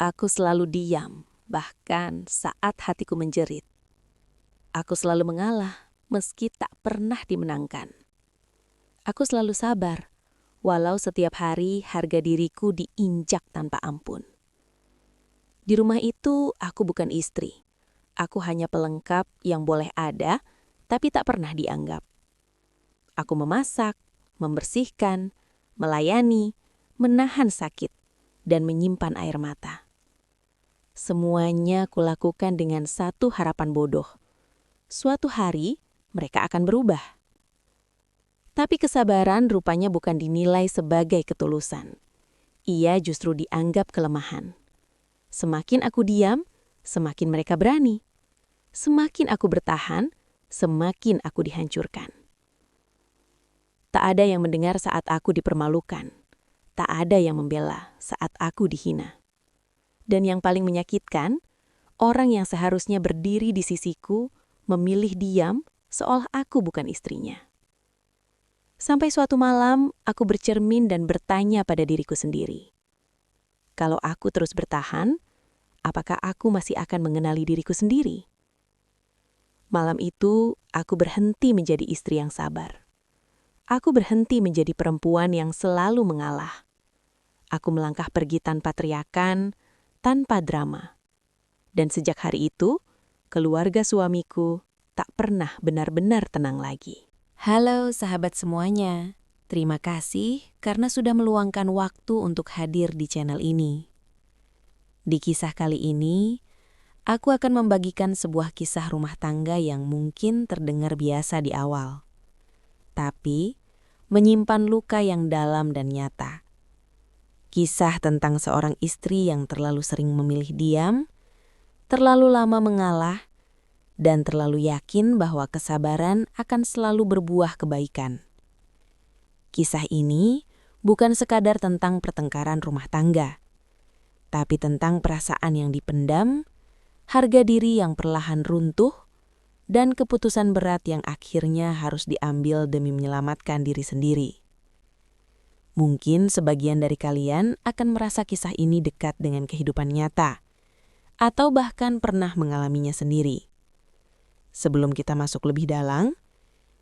Aku selalu diam, bahkan saat hatiku menjerit. Aku selalu mengalah, meski tak pernah dimenangkan. Aku selalu sabar, walau setiap hari harga diriku diinjak tanpa ampun. Di rumah itu, aku bukan istri. Aku hanya pelengkap yang boleh ada, tapi tak pernah dianggap. Aku memasak, membersihkan, melayani, menahan sakit, dan menyimpan air mata. Semuanya kulakukan dengan satu harapan bodoh. Suatu hari, mereka akan berubah. Tapi kesabaran rupanya bukan dinilai sebagai ketulusan. Ia justru dianggap kelemahan. Semakin aku diam, semakin mereka berani. Semakin aku bertahan, semakin aku dihancurkan. Tak ada yang mendengar saat aku dipermalukan. Tak ada yang membela saat aku dihina. Dan yang paling menyakitkan, orang yang seharusnya berdiri di sisiku memilih diam seolah aku bukan istrinya. Sampai suatu malam, aku bercermin dan bertanya pada diriku sendiri. Kalau aku terus bertahan, apakah aku masih akan mengenali diriku sendiri? Malam itu, aku berhenti menjadi istri yang sabar. Aku berhenti menjadi perempuan yang selalu mengalah. Aku melangkah pergi tanpa teriakan, tanpa drama. Dan sejak hari itu, keluarga suamiku tak pernah benar-benar tenang lagi. Halo sahabat semuanya, terima kasih karena sudah meluangkan waktu untuk hadir di channel ini. Di kisah kali ini, aku akan membagikan sebuah kisah rumah tangga yang mungkin terdengar biasa di awal. Tapi, menyimpan luka yang dalam dan nyata. Kisah tentang seorang istri yang terlalu sering memilih diam, terlalu lama mengalah, dan terlalu yakin bahwa kesabaran akan selalu berbuah kebaikan. Kisah ini bukan sekadar tentang pertengkaran rumah tangga, tapi tentang perasaan yang dipendam, harga diri yang perlahan runtuh, dan keputusan berat yang akhirnya harus diambil demi menyelamatkan diri sendiri. Mungkin sebagian dari kalian akan merasa kisah ini dekat dengan kehidupan nyata, atau bahkan pernah mengalaminya sendiri. Sebelum kita masuk lebih dalam,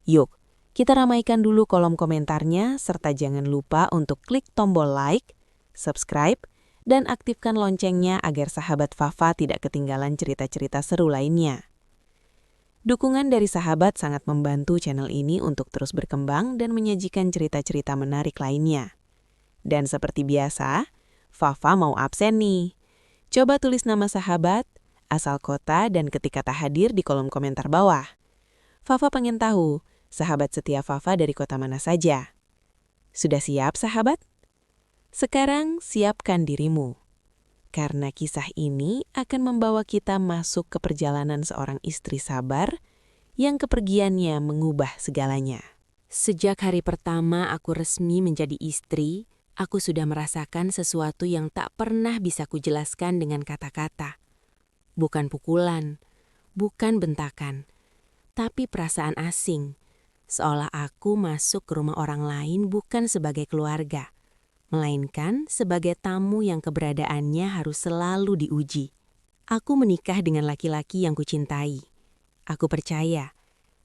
yuk kita ramaikan dulu kolom komentarnya serta jangan lupa untuk klik tombol like, subscribe, dan aktifkan loncengnya agar sahabat Fafa tidak ketinggalan cerita-cerita seru lainnya. Dukungan dari sahabat sangat membantu channel ini untuk terus berkembang dan menyajikan cerita-cerita menarik lainnya. Dan seperti biasa, Fafa mau absen nih. Coba tulis nama sahabat, asal kota, dan ketika tak hadir di kolom komentar bawah. Fafa pengen tahu, sahabat setia Fafa dari kota mana saja. Sudah siap, sahabat? Sekarang siapkan dirimu. Karena kisah ini akan membawa kita masuk ke perjalanan seorang istri sabar yang kepergiannya mengubah segalanya. Sejak hari pertama aku resmi menjadi istri, aku sudah merasakan sesuatu yang tak pernah bisa kujelaskan dengan kata-kata. Bukan pukulan, bukan bentakan, tapi perasaan asing, seolah aku masuk ke rumah orang lain bukan sebagai keluarga, melainkan sebagai tamu yang keberadaannya harus selalu diuji. Aku menikah dengan laki-laki yang kucintai. Aku percaya,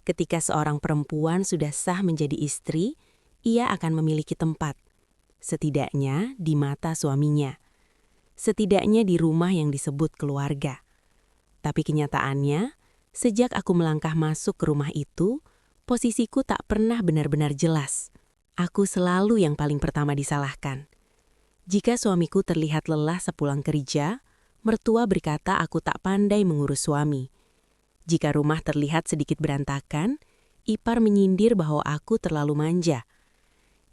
ketika seorang perempuan sudah sah menjadi istri, ia akan memiliki tempat, setidaknya di mata suaminya, setidaknya di rumah yang disebut keluarga. Tapi kenyataannya, sejak aku melangkah masuk ke rumah itu, posisiku tak pernah benar-benar jelas. Aku selalu yang paling pertama disalahkan. Jika suamiku terlihat lelah sepulang kerja, mertua berkata aku tak pandai mengurus suami. Jika rumah terlihat sedikit berantakan, ipar menyindir bahwa aku terlalu manja.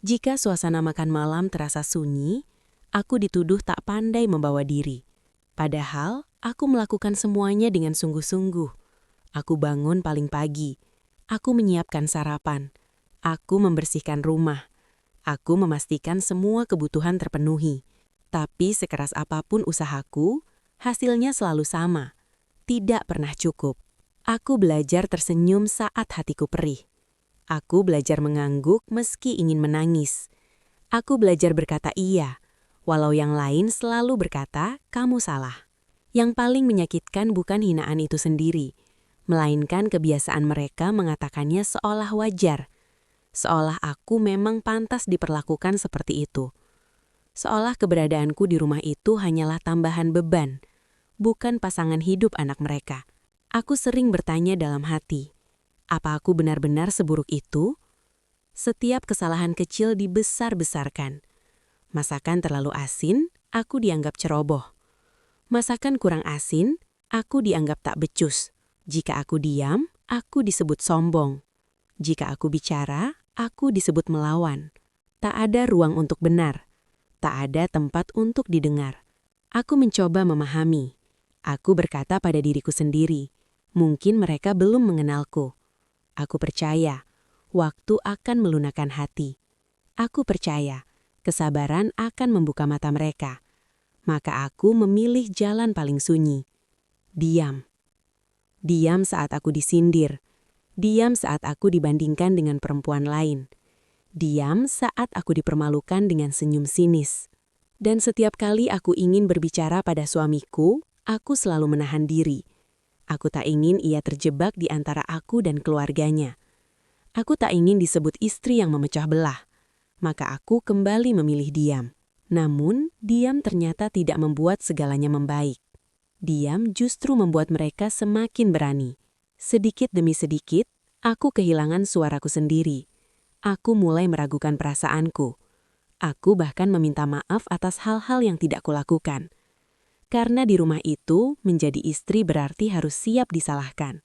Jika suasana makan malam terasa sunyi, aku dituduh tak pandai membawa diri. Padahal, aku melakukan semuanya dengan sungguh-sungguh. Aku bangun paling pagi. Aku menyiapkan sarapan. Aku membersihkan rumah. Aku memastikan semua kebutuhan terpenuhi. Tapi sekeras apapun usahaku, hasilnya selalu sama. Tidak pernah cukup. Aku belajar tersenyum saat hatiku perih. Aku belajar mengangguk meski ingin menangis. Aku belajar berkata iya, walau yang lain selalu berkata, "Kamu salah." Yang paling menyakitkan bukan hinaan itu sendiri, melainkan kebiasaan mereka mengatakannya seolah wajar, seolah aku memang pantas diperlakukan seperti itu. Seolah keberadaanku di rumah itu hanyalah tambahan beban, bukan pasangan hidup anak mereka. Aku sering bertanya dalam hati, apa aku benar-benar seburuk itu? Setiap kesalahan kecil dibesar-besarkan. Masakan terlalu asin, aku dianggap ceroboh. Masakan kurang asin, aku dianggap tak becus. Jika aku diam, aku disebut sombong. Jika aku bicara, aku disebut melawan. Tak ada ruang untuk benar. Tak ada tempat untuk didengar. Aku mencoba memahami. Aku berkata pada diriku sendiri, mungkin mereka belum mengenalku. Aku percaya, waktu akan melunakkan hati. Aku percaya, kesabaran akan membuka mata mereka. Maka aku memilih jalan paling sunyi. Diam. Diam saat aku disindir. Diam saat aku dibandingkan dengan perempuan lain. Diam saat aku dipermalukan dengan senyum sinis. Dan setiap kali aku ingin berbicara pada suamiku, aku selalu menahan diri. Aku tak ingin ia terjebak di antara aku dan keluarganya. Aku tak ingin disebut istri yang memecah belah. Maka aku kembali memilih diam. Namun, diam ternyata tidak membuat segalanya membaik. Diam justru membuat mereka semakin berani. Sedikit demi sedikit, aku kehilangan suaraku sendiri. Aku mulai meragukan perasaanku. Aku bahkan meminta maaf atas hal-hal yang tidak kulakukan. Karena di rumah itu, menjadi istri berarti harus siap disalahkan.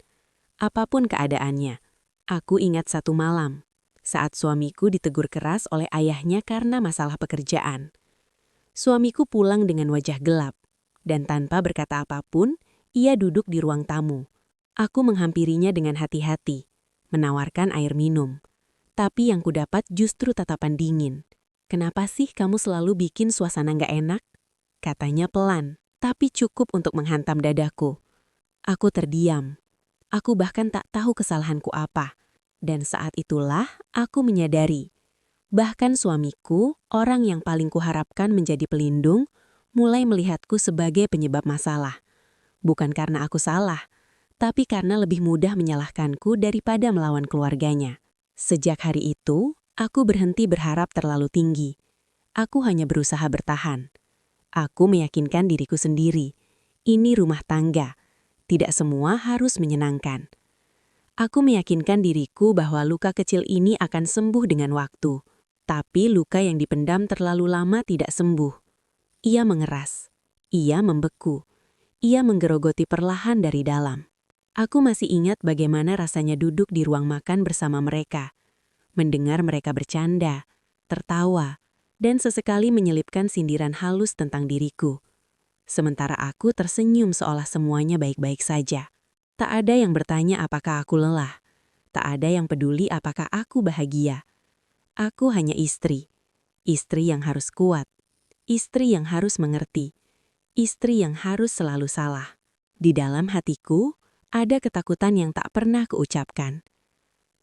Apapun keadaannya. Aku ingat satu malam, saat suamiku ditegur keras oleh ayahnya karena masalah pekerjaan. Suamiku pulang dengan wajah gelap, dan tanpa berkata apapun, ia duduk di ruang tamu. Aku menghampirinya dengan hati-hati, menawarkan air minum. Tapi yang kudapat justru tatapan dingin. "Kenapa sih kamu selalu bikin suasana nggak enak?" Katanya pelan, tapi cukup untuk menghantam dadaku. Aku terdiam. Aku bahkan tak tahu kesalahanku apa. Dan saat itulah aku menyadari. Bahkan suamiku, orang yang paling kuharapkan menjadi pelindung, mulai melihatku sebagai penyebab masalah. Bukan karena aku salah, tapi karena lebih mudah menyalahkanku daripada melawan keluarganya. Sejak hari itu, aku berhenti berharap terlalu tinggi. Aku hanya berusaha bertahan. Aku meyakinkan diriku sendiri. Ini rumah tangga. Tidak semua harus menyenangkan. Aku meyakinkan diriku bahwa luka kecil ini akan sembuh dengan waktu. Tapi luka yang dipendam terlalu lama tidak sembuh. Ia mengeras. Ia membeku. Ia menggerogoti perlahan dari dalam. Aku masih ingat bagaimana rasanya duduk di ruang makan bersama mereka. Mendengar mereka bercanda, tertawa, dan sesekali menyelipkan sindiran halus tentang diriku. Sementara aku tersenyum seolah semuanya baik-baik saja. Tak ada yang bertanya apakah aku lelah. Tak ada yang peduli apakah aku bahagia. Aku hanya istri. Istri yang harus kuat. Istri yang harus mengerti. Istri yang harus selalu salah. Di dalam hatiku, ada ketakutan yang tak pernah kuucapkan.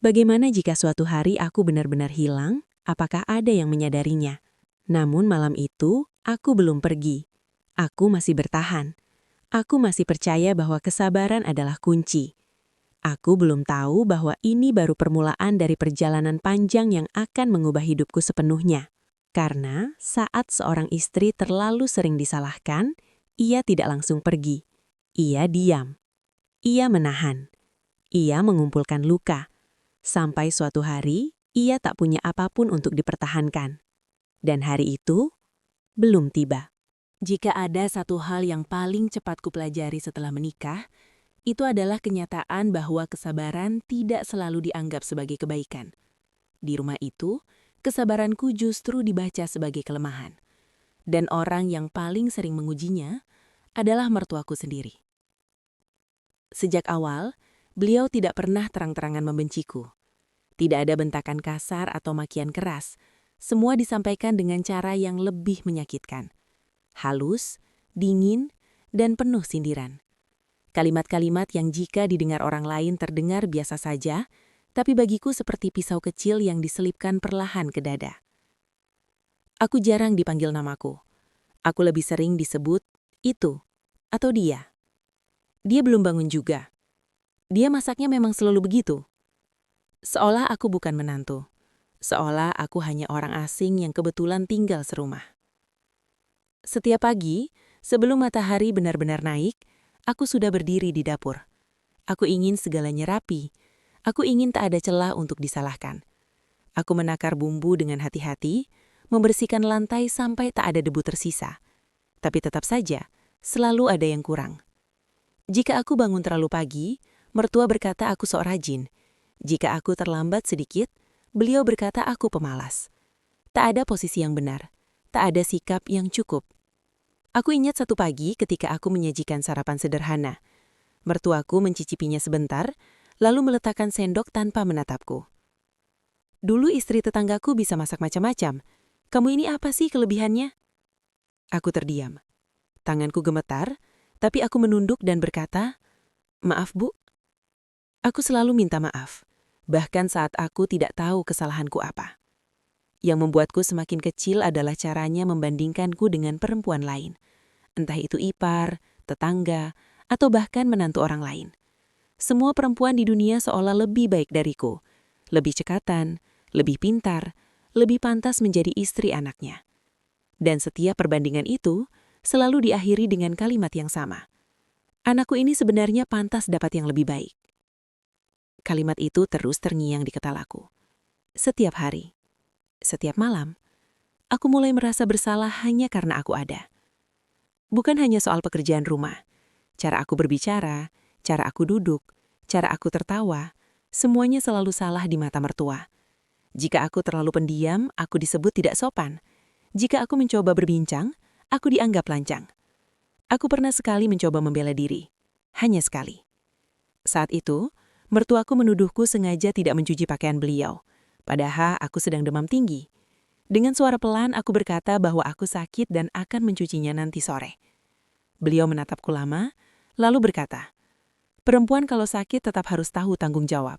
Bagaimana jika suatu hari aku benar-benar hilang? Apakah ada yang menyadarinya? Namun malam itu, aku belum pergi. Aku masih bertahan. Aku masih percaya bahwa kesabaran adalah kunci. Aku belum tahu bahwa ini baru permulaan dari perjalanan panjang yang akan mengubah hidupku sepenuhnya. Karena saat seorang istri terlalu sering disalahkan, ia tidak langsung pergi. Ia diam. Ia menahan. Ia mengumpulkan luka. Sampai suatu hari, ia tak punya apapun untuk dipertahankan. Dan hari itu belum tiba. Jika ada satu hal yang paling cepat kupelajari setelah menikah, itu adalah kenyataan bahwa kesabaran tidak selalu dianggap sebagai kebaikan. Di rumah itu, kesabaranku justru dibaca sebagai kelemahan. Dan orang yang paling sering mengujinya adalah mertuaku sendiri. Sejak awal, beliau tidak pernah terang-terangan membenciku. Tidak ada bentakan kasar atau makian keras. Semua disampaikan dengan cara yang lebih menyakitkan. Halus, dingin, dan penuh sindiran. Kalimat-kalimat yang jika didengar orang lain terdengar biasa saja, tapi bagiku seperti pisau kecil yang diselipkan perlahan ke dada. Aku jarang dipanggil namaku. Aku lebih sering disebut itu atau dia. Dia belum bangun juga. Dia masaknya memang selalu begitu. Seolah aku bukan menantu. Seolah aku hanya orang asing yang kebetulan tinggal serumah. Setiap pagi, sebelum matahari benar-benar naik, aku sudah berdiri di dapur. Aku ingin segalanya rapi. Aku ingin tak ada celah untuk disalahkan. Aku menakar bumbu dengan hati-hati, membersihkan lantai sampai tak ada debu tersisa. Tapi tetap saja, selalu ada yang kurang. Jika aku bangun terlalu pagi, mertua berkata aku sok rajin. Jika aku terlambat sedikit, beliau berkata aku pemalas. Tak ada posisi yang benar, tak ada sikap yang cukup. Aku ingat satu pagi ketika aku menyajikan sarapan sederhana. Mertuaku mencicipinya sebentar, lalu meletakkan sendok tanpa menatapku. Dulu istri tetanggaku bisa masak macam-macam. Kamu ini apa sih kelebihannya? Aku terdiam. Tanganku gemetar, tapi aku menunduk dan berkata, "Maaf, Bu." Aku selalu minta maaf, bahkan saat aku tidak tahu kesalahanku apa. Yang membuatku semakin kecil adalah caranya membandingkanku dengan perempuan lain. Entah itu ipar, tetangga, atau bahkan menantu orang lain. Semua perempuan di dunia seolah lebih baik dariku, lebih cekatan, lebih pintar, lebih pantas menjadi istri anaknya. Dan setiap perbandingan itu selalu diakhiri dengan kalimat yang sama. Anakku ini sebenarnya pantas dapat yang lebih baik. Kalimat itu terus terngiang di kepalaku. Setiap hari, setiap malam, aku mulai merasa bersalah hanya karena aku ada. Bukan hanya soal pekerjaan rumah, cara aku berbicara, cara aku duduk, cara aku tertawa, semuanya selalu salah di mata mertua. Jika aku terlalu pendiam, aku disebut tidak sopan. Jika aku mencoba berbincang, aku dianggap lancang. Aku pernah sekali mencoba membela diri. Hanya sekali. Saat itu, mertuaku menuduhku sengaja tidak mencuci pakaian beliau. Padahal aku sedang demam tinggi. Dengan suara pelan, aku berkata bahwa aku sakit dan akan mencucinya nanti sore. Beliau menatapku lama, lalu berkata, "Perempuan kalau sakit tetap harus tahu tanggung jawab."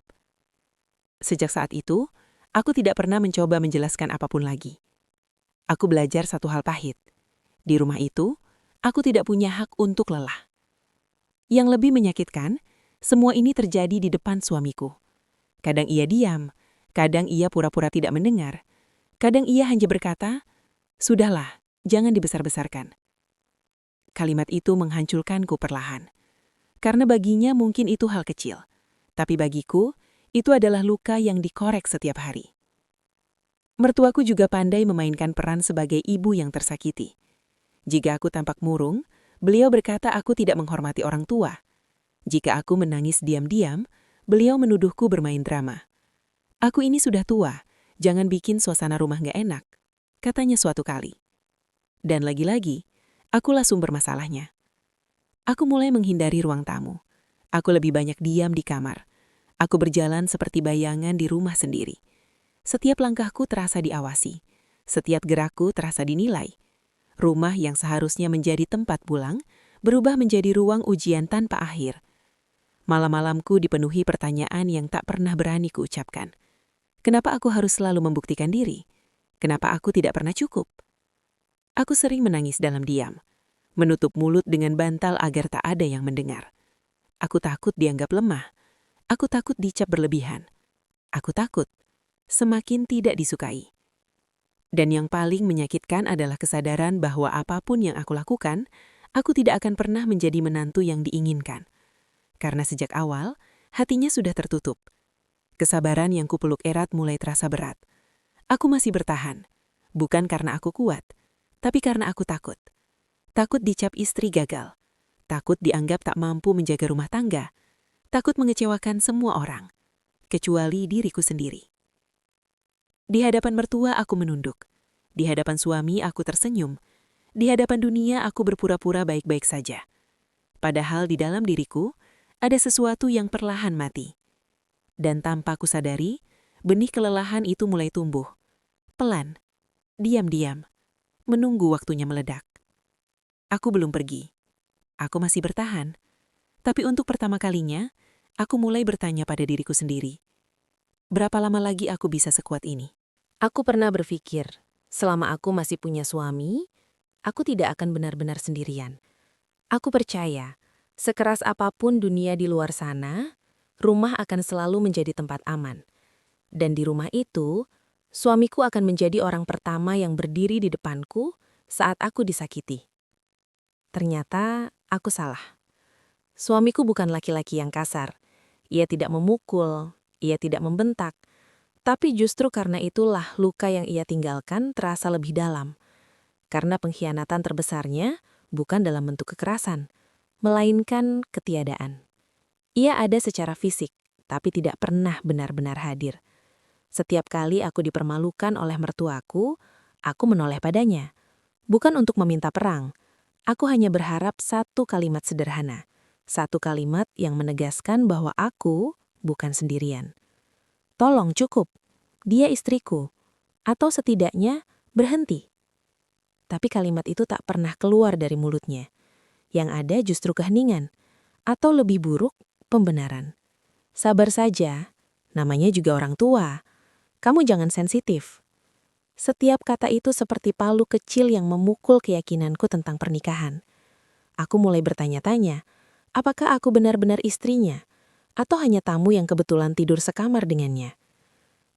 Sejak saat itu, aku tidak pernah mencoba menjelaskan apapun lagi. Aku belajar satu hal pahit. Di rumah itu, aku tidak punya hak untuk lelah. Yang lebih menyakitkan, semua ini terjadi di depan suamiku. Kadang ia diam, kadang ia pura-pura tidak mendengar. Kadang ia hanya berkata, "Sudahlah, jangan dibesar-besarkan." Kalimat itu menghancurkanku perlahan. Karena baginya mungkin itu hal kecil. Tapi bagiku, itu adalah luka yang dikorek setiap hari. Mertuaku juga pandai memainkan peran sebagai ibu yang tersakiti. Jika aku tampak murung, beliau berkata aku tidak menghormati orang tua. Jika aku menangis diam-diam, beliau menuduhku bermain drama. "Aku ini sudah tua, jangan bikin suasana rumah gak enak," katanya suatu kali. Dan lagi-lagi, akulah sumber masalahnya. Aku mulai menghindari ruang tamu. Aku lebih banyak diam di kamar. Aku berjalan seperti bayangan di rumah sendiri. Setiap langkahku terasa diawasi. Setiap gerakku terasa dinilai. Rumah yang seharusnya menjadi tempat pulang, berubah menjadi ruang ujian tanpa akhir. Malam-malamku dipenuhi pertanyaan yang tak pernah berani kuucapkan. Kenapa aku harus selalu membuktikan diri? Kenapa aku tidak pernah cukup? Aku sering menangis dalam diam, menutup mulut dengan bantal agar tak ada yang mendengar. Aku takut dianggap lemah. Aku takut dicap berlebihan. Aku takut semakin tidak disukai. Dan yang paling menyakitkan adalah kesadaran bahwa apapun yang aku lakukan, aku tidak akan pernah menjadi menantu yang diinginkan. Karena sejak awal, hatinya sudah tertutup. Kesabaran yang kupeluk erat mulai terasa berat. Aku masih bertahan, bukan karena aku kuat, tapi karena aku takut. Takut dicap istri gagal. Takut dianggap tak mampu menjaga rumah tangga. Takut mengecewakan semua orang, kecuali diriku sendiri. Di hadapan mertua aku menunduk. Di hadapan suami aku tersenyum. Di hadapan dunia aku berpura-pura baik-baik saja. Padahal di dalam diriku ada sesuatu yang perlahan mati. Dan tanpa ku sadari, benih kelelahan itu mulai tumbuh. Pelan, diam-diam, menunggu waktunya meledak. Aku belum pergi. Aku masih bertahan. Tapi untuk pertama kalinya, aku mulai bertanya pada diriku sendiri. Berapa lama lagi aku bisa sekuat ini? Aku pernah berpikir, selama aku masih punya suami, Aku tidak akan benar-benar sendirian. Aku percaya, sekeras apapun dunia di luar sana, rumah akan selalu menjadi tempat aman. Dan di rumah itu, suamiku akan menjadi orang pertama yang berdiri di depanku saat aku disakiti. Ternyata aku salah. Suamiku bukan laki-laki yang kasar. Ia tidak memukul, ia tidak membentak. Tapi justru karena itulah luka yang ia tinggalkan terasa lebih dalam. Karena pengkhianatan terbesarnya bukan dalam bentuk kekerasan, melainkan ketiadaan. Ia ada secara fisik, tapi tidak pernah benar-benar hadir. Setiap kali aku dipermalukan oleh mertuaku, aku menoleh padanya. Bukan untuk meminta perang. Aku hanya berharap satu kalimat sederhana. Satu kalimat yang menegaskan bahwa aku bukan sendirian. Tolong cukup, dia istriku. Atau setidaknya berhenti. Tapi kalimat itu tak pernah keluar dari mulutnya. Yang ada justru keheningan. Atau lebih buruk, pembenaran. Sabar saja, namanya juga orang tua. Kamu jangan sensitif. Setiap kata itu seperti palu kecil yang memukul keyakinanku tentang pernikahan. Aku mulai bertanya-tanya, apakah aku benar-benar istrinya? Atau hanya tamu yang kebetulan tidur sekamar dengannya?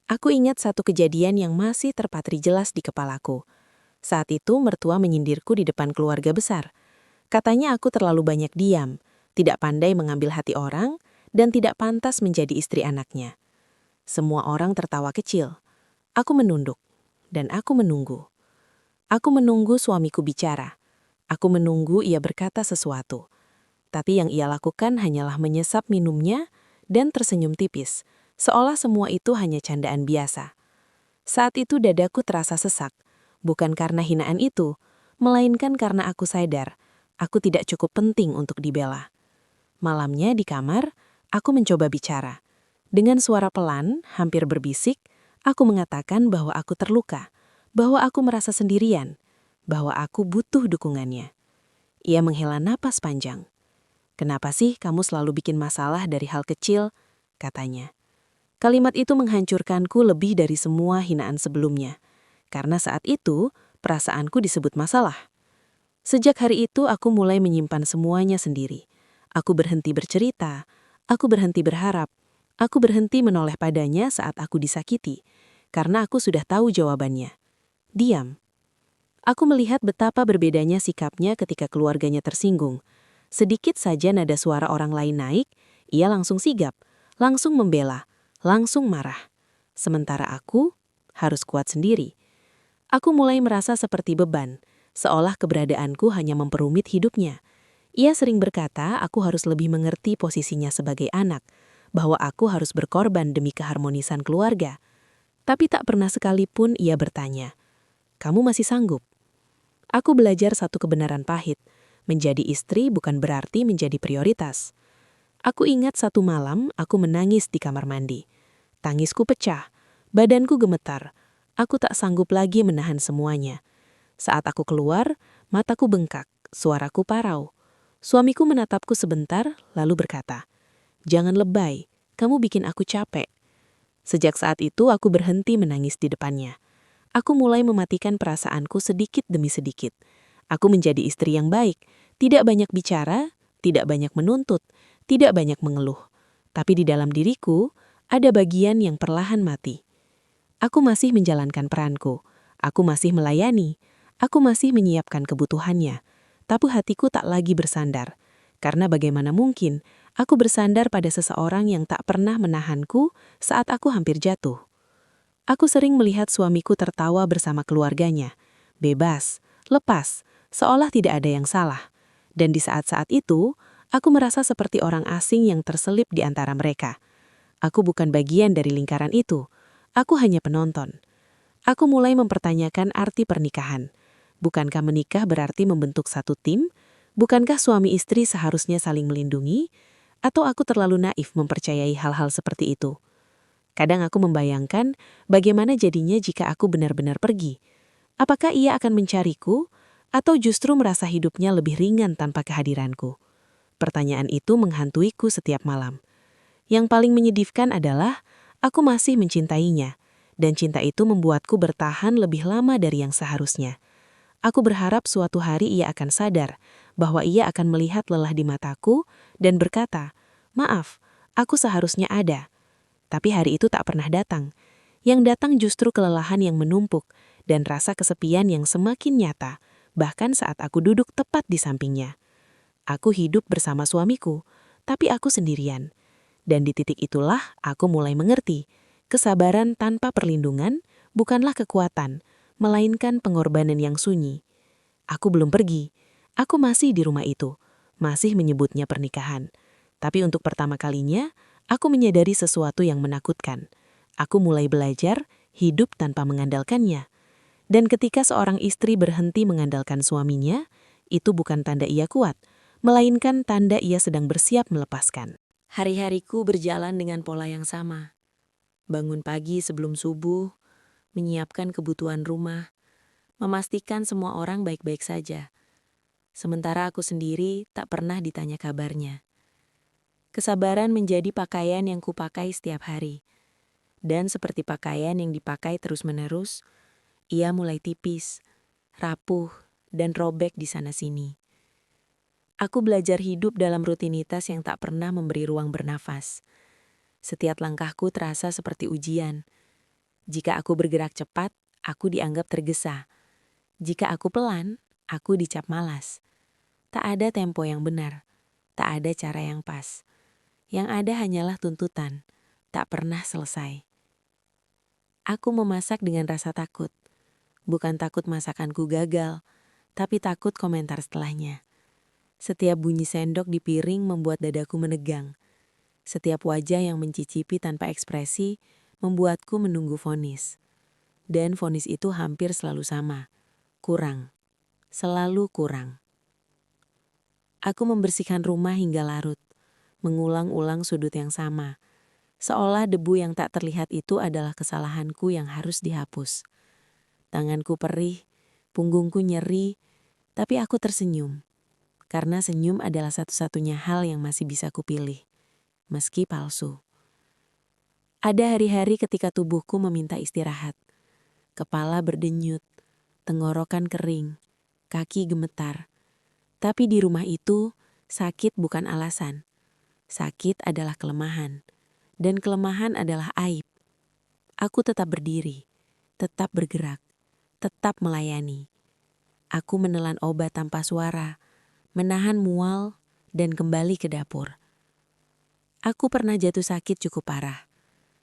Aku ingat satu kejadian yang masih terpatri jelas di kepalaku. Saat itu mertua menyindirku di depan keluarga besar. Katanya aku terlalu banyak diam, tidak pandai mengambil hati orang, dan tidak pantas menjadi istri anaknya. Semua orang tertawa kecil. Aku menunduk, dan aku menunggu. Aku menunggu suamiku bicara. Aku menunggu ia berkata sesuatu. Tapi yang ia lakukan hanyalah menyesap minumnya dan tersenyum tipis, seolah semua itu hanya candaan biasa. Saat itu dadaku terasa sesak, bukan karena hinaan itu, melainkan karena aku sadar, aku tidak cukup penting untuk dibela. Malamnya di kamar, aku mencoba bicara. Dengan suara pelan, hampir berbisik, aku mengatakan bahwa aku terluka, bahwa aku merasa sendirian, bahwa aku butuh dukungannya. Ia menghela napas panjang. "Kenapa sih kamu selalu bikin masalah dari hal kecil?" katanya. Kalimat itu menghancurkanku lebih dari semua hinaan sebelumnya, karena saat itu perasaanku disebut masalah. Sejak hari itu aku mulai menyimpan semuanya sendiri. Aku berhenti bercerita, aku berhenti berharap, aku berhenti menoleh padanya saat aku disakiti, karena aku sudah tahu jawabannya. Diam. Aku melihat betapa berbedanya sikapnya ketika keluarganya tersinggung. Sedikit saja nada suara orang lain naik, ia langsung sigap, langsung membela, langsung marah. Sementara aku harus kuat sendiri. Aku mulai merasa seperti beban, seolah keberadaanku hanya memperumit hidupnya. Ia sering berkata aku harus lebih mengerti posisinya sebagai anak, bahwa aku harus berkorban demi keharmonisan keluarga. Tapi tak pernah sekalipun ia bertanya, "Kamu masih sanggup?" Aku belajar satu kebenaran pahit, menjadi istri bukan berarti menjadi prioritas. Aku ingat satu malam aku menangis di kamar mandi. Tangisku pecah, badanku gemetar, aku tak sanggup lagi menahan semuanya. Saat aku keluar, mataku bengkak, suaraku parau. Suamiku menatapku sebentar, lalu berkata, "Jangan lebay, kamu bikin aku capek." Sejak saat itu aku berhenti menangis di depannya. Aku mulai mematikan perasaanku sedikit demi sedikit. Aku menjadi istri yang baik, tidak banyak bicara, tidak banyak menuntut, tidak banyak mengeluh. Tapi di dalam diriku, ada bagian yang perlahan mati. Aku masih menjalankan peranku, aku masih melayani, aku masih menyiapkan kebutuhannya. Tapi hatiku tak lagi bersandar. Karena bagaimana mungkin aku bersandar pada seseorang yang tak pernah menahanku saat aku hampir jatuh. Aku sering melihat suamiku tertawa bersama keluarganya, bebas, lepas, seolah tidak ada yang salah. Dan di saat-saat itu, aku merasa seperti orang asing yang terselip di antara mereka. Aku bukan bagian dari lingkaran itu, aku hanya penonton. Aku mulai mempertanyakan arti pernikahan. Bukankah menikah berarti membentuk satu tim? Bukankah suami istri seharusnya saling melindungi? Atau aku terlalu naif mempercayai hal-hal seperti itu? Kadang aku membayangkan bagaimana jadinya jika aku benar-benar pergi. Apakah ia akan mencariku? Atau justru merasa hidupnya lebih ringan tanpa kehadiranku? Pertanyaan itu menghantuiku setiap malam. Yang paling menyedihkan adalah aku masih mencintainya, dan cinta itu membuatku bertahan lebih lama dari yang seharusnya. Aku berharap suatu hari ia akan sadar bahwa ia akan melihat lelah di mataku dan berkata, "Maaf, aku seharusnya ada." Tapi hari itu tak pernah datang. Yang datang justru kelelahan yang menumpuk dan rasa kesepian yang semakin nyata, bahkan saat aku duduk tepat di sampingnya. Aku hidup bersama suamiku, tapi aku sendirian. Dan di titik itulah aku mulai mengerti, kesabaran tanpa perlindungan bukanlah kekuatan, melainkan pengorbanan yang sunyi. Aku belum pergi, aku masih di rumah itu, masih menyebutnya pernikahan. Tapi untuk pertama kalinya, aku menyadari sesuatu yang menakutkan. Aku mulai belajar hidup tanpa mengandalkannya. Dan ketika seorang istri berhenti mengandalkan suaminya, itu bukan tanda ia kuat, melainkan tanda ia sedang bersiap melepaskan. Hari-hariku berjalan dengan pola yang sama. Bangun pagi sebelum subuh, menyiapkan kebutuhan rumah, memastikan semua orang baik-baik saja. Sementara aku sendiri tak pernah ditanya kabarnya. Kesabaran menjadi pakaian yang kupakai setiap hari. Dan seperti pakaian yang dipakai terus-menerus, ia mulai tipis, rapuh, dan robek di sana-sini. Aku belajar hidup dalam rutinitas yang tak pernah memberi ruang bernafas. Setiap langkahku terasa seperti ujian. Jika aku bergerak cepat, aku dianggap tergesa. Jika aku pelan, aku dicap malas. Tak ada tempo yang benar, tak ada cara yang pas. Yang ada hanyalah tuntutan, tak pernah selesai. Aku memasak dengan rasa takut. Bukan takut masakanku gagal, tapi takut komentar setelahnya. Setiap bunyi sendok di piring membuat dadaku menegang. Setiap wajah yang mencicipi tanpa ekspresi membuatku menunggu vonis. Dan vonis itu hampir selalu sama. Kurang. Selalu kurang. Aku membersihkan rumah hingga larut, mengulang-ulang sudut yang sama, seolah debu yang tak terlihat itu adalah kesalahanku yang harus dihapus. Tanganku perih, punggungku nyeri, tapi aku tersenyum, karena senyum adalah satu-satunya hal yang masih bisa kupilih, meski palsu. Ada hari-hari ketika tubuhku meminta istirahat, kepala berdenyut, tenggorokan kering, kaki gemetar. Tapi di rumah itu, sakit bukan alasan. Sakit adalah kelemahan, dan kelemahan adalah aib. Aku tetap berdiri, tetap bergerak, tetap melayani. Aku menelan obat tanpa suara, menahan mual, dan kembali ke dapur. Aku pernah jatuh sakit cukup parah.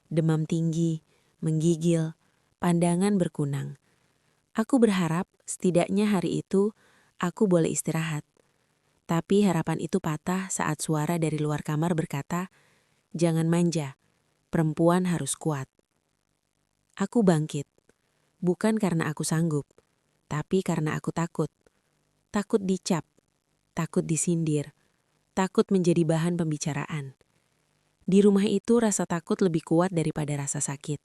Demam tinggi, menggigil, pandangan berkunang. Aku berharap setidaknya hari itu aku boleh istirahat. Tapi harapan itu patah saat suara dari luar kamar berkata, "Jangan manja, perempuan harus kuat." Aku bangkit, bukan karena aku sanggup, tapi karena aku takut. Takut dicap, takut disindir, takut menjadi bahan pembicaraan. Di rumah itu rasa takut lebih kuat daripada rasa sakit.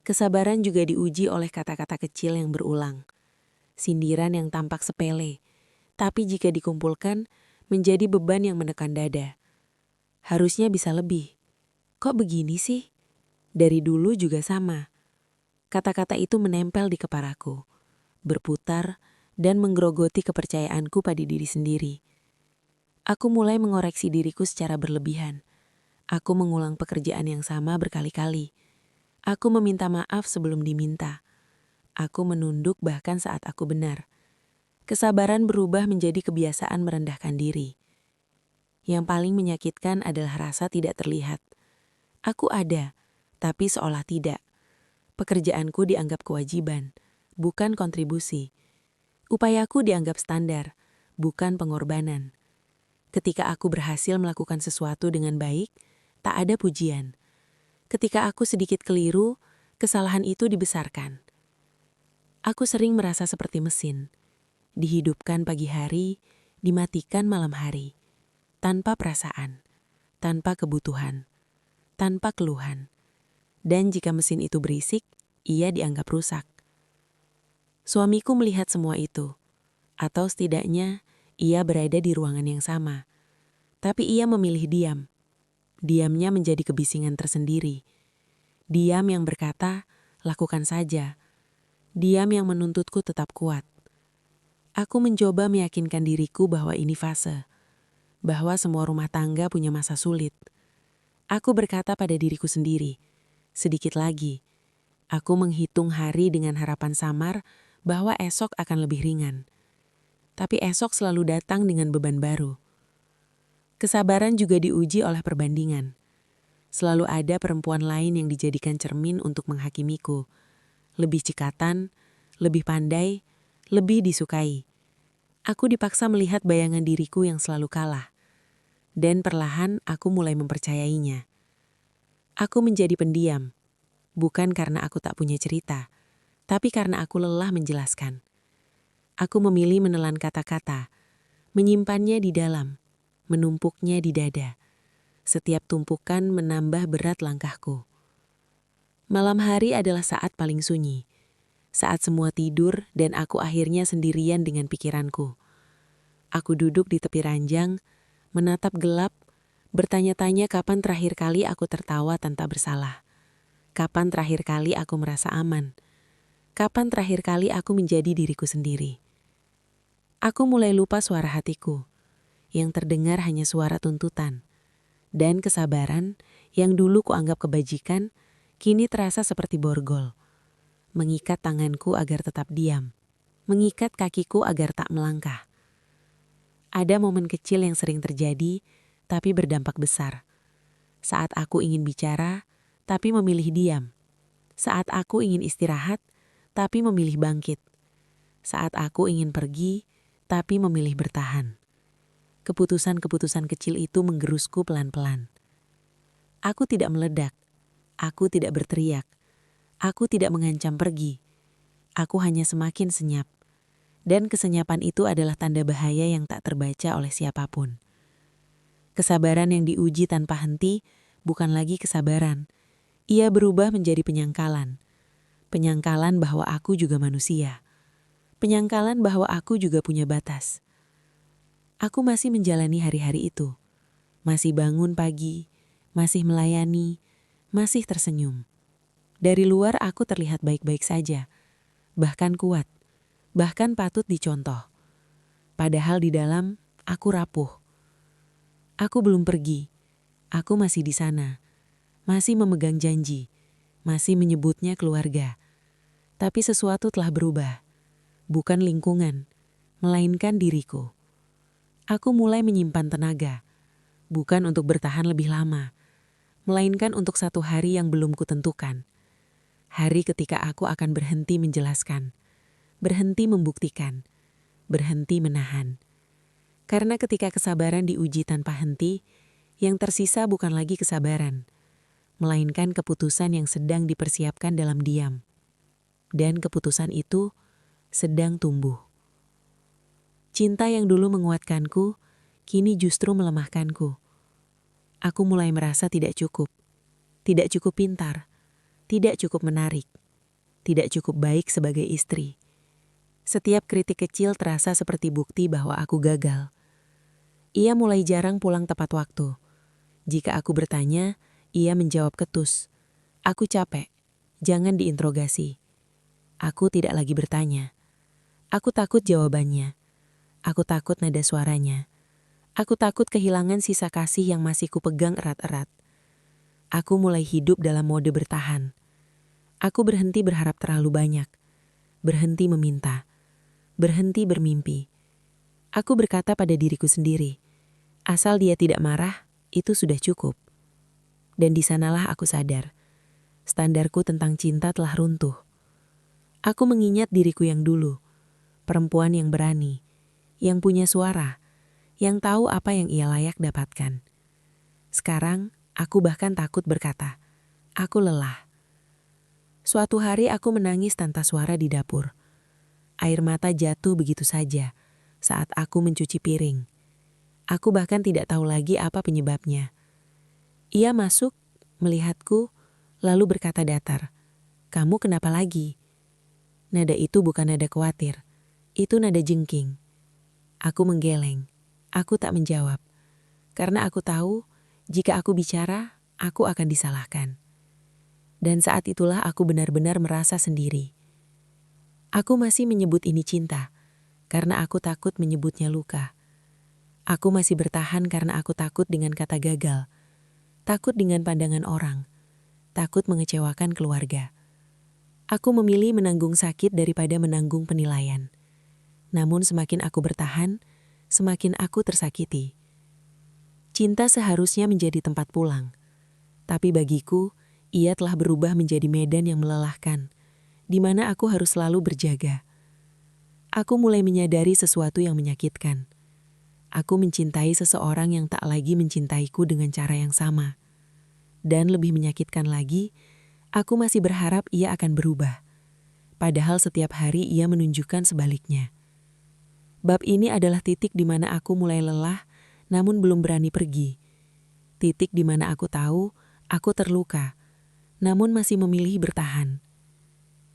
Kesabaran juga diuji oleh kata-kata kecil yang berulang. Sindiran yang tampak sepele, tapi jika dikumpulkan, menjadi beban yang menekan dada. Harusnya bisa lebih. Kok begini sih? Dari dulu juga sama. Kata-kata itu menempel di kepalaku, berputar, dan menggerogoti kepercayaanku pada diri sendiri. Aku mulai mengoreksi diriku secara berlebihan. Aku mengulang pekerjaan yang sama berkali-kali. Aku meminta maaf sebelum diminta. Aku menunduk bahkan saat aku benar. Kesabaran berubah menjadi kebiasaan merendahkan diri. Yang paling menyakitkan adalah rasa tidak terlihat. Aku ada, tapi seolah tidak. Pekerjaanku dianggap kewajiban, bukan kontribusi. Upayaku dianggap standar, bukan pengorbanan. Ketika aku berhasil melakukan sesuatu dengan baik, tak ada pujian. Ketika aku sedikit keliru, kesalahan itu dibesarkan. Aku sering merasa seperti mesin. Dihidupkan pagi hari, dimatikan malam hari. Tanpa perasaan, tanpa kebutuhan, tanpa keluhan. Dan jika mesin itu berisik, ia dianggap rusak. Suamiku melihat semua itu, atau setidaknya ia berada di ruangan yang sama. Tapi ia memilih diam. Diamnya menjadi kebisingan tersendiri. Diam yang berkata, lakukan saja. Diam yang menuntutku tetap kuat. Aku mencoba meyakinkan diriku bahwa ini fase, bahwa semua rumah tangga punya masa sulit. Aku berkata pada diriku sendiri, sedikit lagi. Aku menghitung hari dengan harapan samar bahwa esok akan lebih ringan. Tapi esok selalu datang dengan beban baru. Kesabaran juga diuji oleh perbandingan. Selalu ada perempuan lain yang dijadikan cermin untuk menghakimiku. Lebih cekatan, lebih pandai, lebih disukai. Aku dipaksa melihat bayangan diriku yang selalu kalah. Dan perlahan aku mulai mempercayainya. Aku menjadi pendiam, bukan karena aku tak punya cerita, tapi karena aku lelah menjelaskan. Aku memilih menelan kata-kata, menyimpannya di dalam, menumpuknya di dada. Setiap tumpukan menambah berat langkahku. Malam hari adalah saat paling sunyi. Saat semua tidur dan aku akhirnya sendirian dengan pikiranku. Aku duduk di tepi ranjang, menatap gelap, bertanya-tanya kapan terakhir kali aku tertawa tanpa bersalah. Kapan terakhir kali aku merasa aman. Kapan terakhir kali aku menjadi diriku sendiri. Aku mulai lupa suara hatiku. Yang terdengar hanya suara tuntutan. Dan kesabaran yang dulu kuanggap kebajikan, kini terasa seperti borgol. Mengikat tanganku agar tetap diam. Mengikat kakiku agar tak melangkah. Ada momen kecil yang sering terjadi, tapi berdampak besar. Saat aku ingin bicara, tapi memilih diam. Saat aku ingin istirahat, tapi memilih bangkit. Saat aku ingin pergi, tapi memilih bertahan. Keputusan-keputusan kecil itu menggerusku pelan-pelan. Aku tidak meledak. Aku tidak berteriak. Aku tidak mengancam pergi. Aku hanya semakin senyap. Dan kesenyapan itu adalah tanda bahaya yang tak terbaca oleh siapapun. Kesabaran yang diuji tanpa henti bukan lagi kesabaran. Ia berubah menjadi penyangkalan. Penyangkalan bahwa aku juga manusia. Penyangkalan bahwa aku juga punya batas. Aku masih menjalani hari-hari itu. Masih bangun pagi, masih melayani, masih tersenyum. Dari luar aku terlihat baik-baik saja, bahkan kuat, bahkan patut dicontoh. Padahal di dalam, aku rapuh. Aku belum pergi, aku masih di sana, masih memegang janji, masih menyebutnya keluarga. Tapi sesuatu telah berubah, bukan lingkungan, melainkan diriku. Aku mulai menyimpan tenaga, bukan untuk bertahan lebih lama, melainkan untuk satu hari yang belum kutentukan. Hari ketika aku akan berhenti menjelaskan, berhenti membuktikan, berhenti menahan. Karena ketika kesabaran diuji tanpa henti, yang tersisa bukan lagi kesabaran, melainkan keputusan yang sedang dipersiapkan dalam diam. Dan keputusan itu sedang tumbuh. Cinta yang dulu menguatkanku, kini justru melemahkanku. Aku mulai merasa tidak cukup pintar, tidak cukup menarik, tidak cukup baik sebagai istri. Setiap kritik kecil terasa seperti bukti bahwa aku gagal. Ia mulai jarang pulang tepat waktu. Jika aku bertanya, ia menjawab ketus. Aku capek, jangan diinterogasi. Aku tidak lagi bertanya. Aku takut jawabannya. Aku takut nada suaranya. Aku takut kehilangan sisa kasih yang masih kupegang erat-erat. Aku mulai hidup dalam mode bertahan. Aku berhenti berharap terlalu banyak. Berhenti meminta. Berhenti bermimpi. Aku berkata pada diriku sendiri, asal dia tidak marah, itu sudah cukup. Dan di sanalah aku sadar, standarku tentang cinta telah runtuh. Aku mengingat diriku yang dulu, perempuan yang berani, yang punya suara, yang tahu apa yang ia layak dapatkan. Sekarang, aku bahkan takut berkata, aku lelah. Suatu hari aku menangis tanpa suara di dapur. Air mata jatuh begitu saja saat aku mencuci piring. Aku bahkan tidak tahu lagi apa penyebabnya. Ia masuk, melihatku, lalu berkata datar, kamu kenapa lagi? Nada itu bukan nada khawatir, itu nada jengking. Aku menggeleng, aku tak menjawab. Karena aku tahu, jika aku bicara, aku akan disalahkan. Dan saat itulah aku benar-benar merasa sendiri. Aku masih menyebut ini cinta. karena aku takut menyebutnya luka. Aku masih bertahan karena aku takut dengan kata gagal, takut dengan pandangan orang, takut mengecewakan keluarga. Aku memilih menanggung sakit daripada menanggung penilaian. Namun semakin aku bertahan, semakin aku tersakiti. Cinta seharusnya menjadi tempat pulang. Tapi bagiku, ia telah berubah menjadi medan yang melelahkan, di mana aku harus selalu berjaga. Aku mulai menyadari sesuatu yang menyakitkan. Aku mencintai seseorang yang tak lagi mencintaiku dengan cara yang sama. Dan lebih menyakitkan lagi, aku masih berharap ia akan berubah. Padahal setiap hari ia menunjukkan sebaliknya. Bab ini adalah titik di mana aku mulai lelah, namun belum berani pergi. Titik di mana aku tahu aku terluka, namun masih memilih bertahan.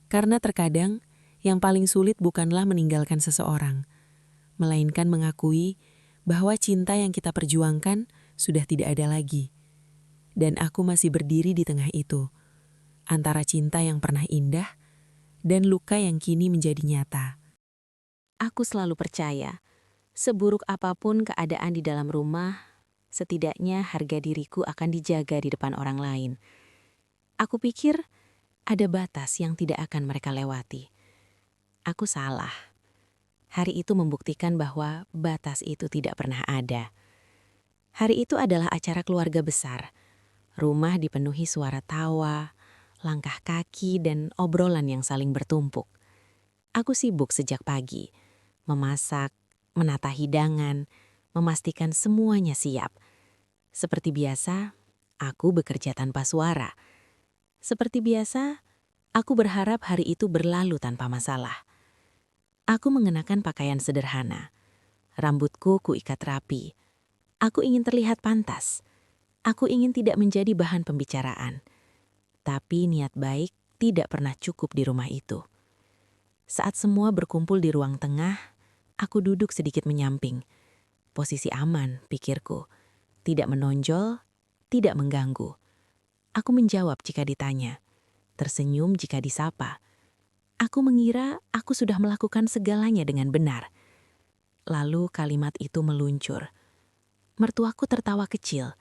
Karena terkadang, yang paling sulit bukanlah meninggalkan seseorang, melainkan mengakui bahwa cinta yang kita perjuangkan sudah tidak ada lagi. Dan aku masih berdiri di tengah itu, antara cinta yang pernah indah dan luka yang kini menjadi nyata. Aku selalu percaya, seburuk apapun keadaan di dalam rumah, setidaknya harga diriku akan dijaga di depan orang lain. Aku pikir ada batas yang tidak akan mereka lewati. Aku salah. Hari itu membuktikan bahwa batas itu tidak pernah ada. Hari itu adalah acara keluarga besar. Rumah dipenuhi suara tawa, langkah kaki, dan obrolan yang saling bertumpuk. Aku sibuk sejak pagi, memasak, menata hidangan, memastikan semuanya siap. Seperti biasa, aku bekerja tanpa suara. Seperti biasa, aku berharap hari itu berlalu tanpa masalah. Aku mengenakan pakaian sederhana. Rambutku kuikat rapi. Aku ingin terlihat pantas. Aku ingin tidak menjadi bahan pembicaraan. Tapi niat baik tidak pernah cukup di rumah itu. Saat semua berkumpul di ruang tengah, aku duduk sedikit menyamping. Posisi aman, pikirku. Tidak menonjol, tidak mengganggu. Aku menjawab jika ditanya. Tersenyum jika disapa. Aku mengira aku sudah melakukan segalanya dengan benar. Lalu kalimat itu meluncur. Mertuaku tertawa kecil,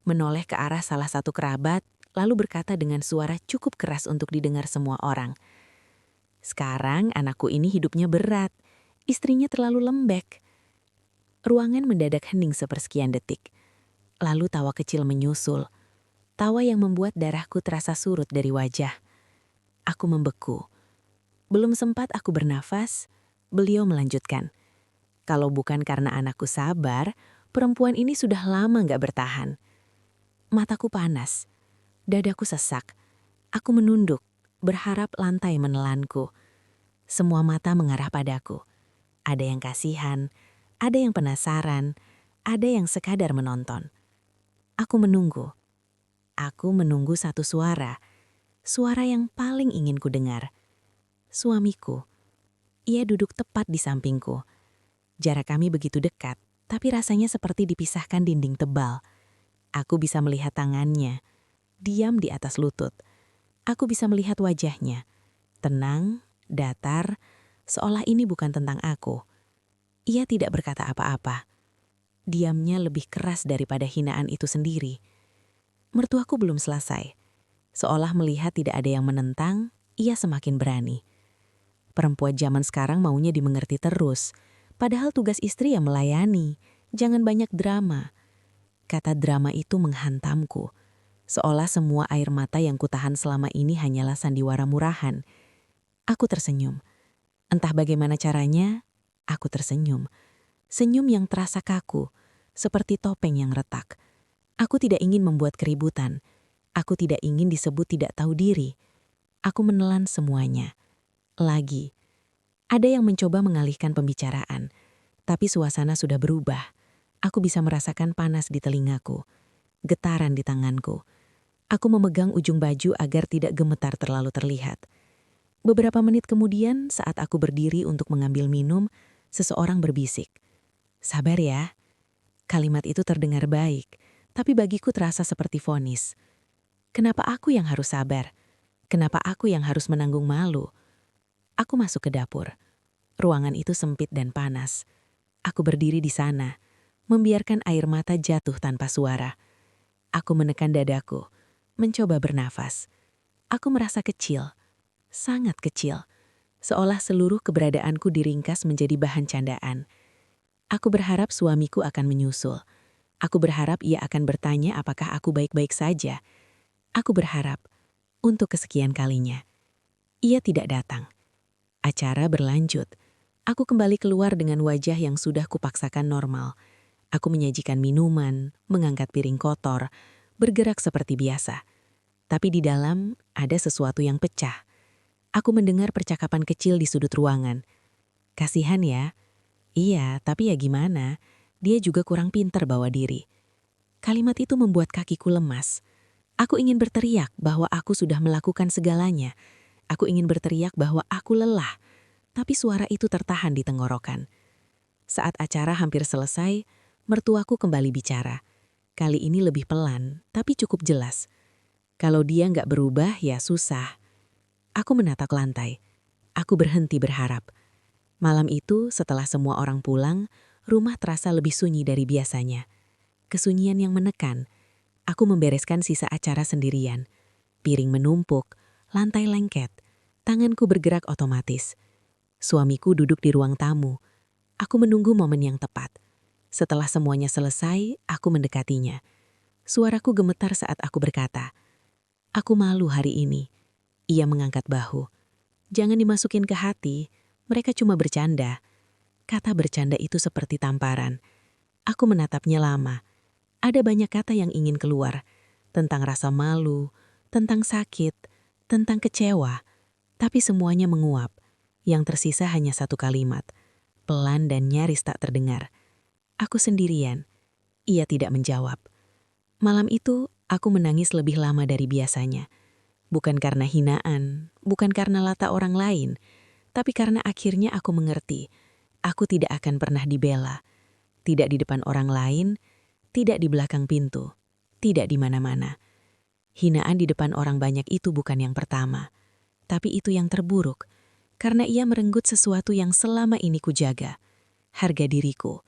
menoleh ke arah salah satu kerabat, lalu berkata dengan suara cukup keras untuk didengar semua orang. Sekarang anakku ini hidupnya berat, istrinya terlalu lembek. Ruangan mendadak hening sepersekian detik. Lalu tawa kecil menyusul. Tawa yang membuat darahku terasa surut dari wajah. Aku membeku. Belum sempat aku bernafas, beliau melanjutkan. Kalau bukan karena anakku sabar, perempuan ini sudah lama gak bertahan. Mataku panas. Dadaku sesak. Aku menunduk, berharap lantai menelanku. Semua mata mengarah padaku. Ada yang kasihan, ada yang penasaran, ada yang sekadar menonton. Aku menunggu. Aku menunggu satu suara. Suara yang paling ingin ku dengar. Suamiku. Ia duduk tepat di sampingku. Jarak kami begitu dekat, tapi rasanya seperti dipisahkan dinding tebal. Aku bisa melihat tangannya, diam di atas lutut. Aku bisa melihat wajahnya, tenang, datar, seolah ini bukan tentang aku. Ia tidak berkata apa-apa. Diamnya lebih keras daripada hinaan itu sendiri. Mertuaku belum selesai. Seolah melihat tidak ada yang menentang, ia semakin berani. Perempuan zaman sekarang maunya dimengerti terus, padahal tugas istri yang melayani, jangan banyak drama. Kata drama itu menghantamku. Seolah semua air mata yang kutahan selama ini hanyalah sandiwara murahan. Aku tersenyum. Entah bagaimana caranya, aku tersenyum. Senyum yang terasa kaku, seperti topeng yang retak. Aku tidak ingin membuat keributan. Aku tidak ingin disebut tidak tahu diri. Aku menelan semuanya. Lagi. Ada yang mencoba mengalihkan pembicaraan. Tapi suasana sudah berubah. Aku bisa merasakan panas di telingaku. Getaran di tanganku. Aku memegang ujung baju agar tidak gemetar terlalu terlihat. Beberapa menit kemudian, saat aku berdiri untuk mengambil minum, seseorang berbisik. Sabar ya. Kalimat itu terdengar baik, tapi bagiku terasa seperti vonis. Kenapa aku yang harus sabar? Kenapa aku yang harus menanggung malu? Aku masuk ke dapur. Ruangan itu sempit dan panas. Aku berdiri di sana, membiarkan air mata jatuh tanpa suara. Aku menekan dadaku, mencoba bernafas. Aku merasa kecil, sangat kecil, seolah seluruh keberadaanku diringkas menjadi bahan candaan. Aku berharap suamiku akan menyusul. Aku berharap ia akan bertanya apakah aku baik-baik saja. Aku berharap, untuk kesekian kalinya, ia tidak datang. Acara berlanjut. Aku kembali keluar dengan wajah yang sudah kupaksakan normal. Aku menyajikan minuman, mengangkat piring kotor, bergerak seperti biasa. Tapi di dalam ada sesuatu yang pecah. Aku mendengar percakapan kecil di sudut ruangan. Kasihan ya. Iya, tapi ya gimana? Dia juga kurang pintar bawa diri. Kalimat itu membuat kakiku lemas. Aku ingin berteriak bahwa aku sudah melakukan segalanya. Aku ingin berteriak bahwa aku lelah. Tapi suara itu tertahan di tenggorokan. Saat acara hampir selesai, mertuaku kembali bicara. Kali ini lebih pelan, tapi cukup jelas. Kalau dia nggak berubah, ya susah. Aku menatap lantai. Aku berhenti berharap. Malam itu, setelah semua orang pulang, rumah terasa lebih sunyi dari biasanya. Kesunyian yang menekan. Aku membereskan sisa acara sendirian. Piring menumpuk, lantai lengket, tanganku bergerak otomatis. Suamiku duduk di ruang tamu. Aku menunggu momen yang tepat. Setelah semuanya selesai, aku mendekatinya. Suaraku gemetar saat aku berkata, "Aku malu hari ini." Ia mengangkat bahu. "Jangan dimasukin ke hati, mereka cuma bercanda." Kata bercanda itu seperti tamparan. Aku menatapnya lama. Ada banyak kata yang ingin keluar. Tentang rasa malu, tentang sakit, tentang kecewa. Tapi semuanya menguap. Yang tersisa hanya satu kalimat. Pelan dan nyaris tak terdengar. Aku sendirian. Ia tidak menjawab. Malam itu, aku menangis lebih lama dari biasanya. Bukan karena hinaan, bukan karena lata orang lain, tapi karena akhirnya aku mengerti. Aku tidak akan pernah dibela. Tidak di depan orang lain, tidak di belakang pintu, tidak di mana-mana. Hinaan di depan orang banyak itu bukan yang pertama, tapi itu yang terburuk, karena ia merenggut sesuatu yang selama ini kujaga, harga diriku.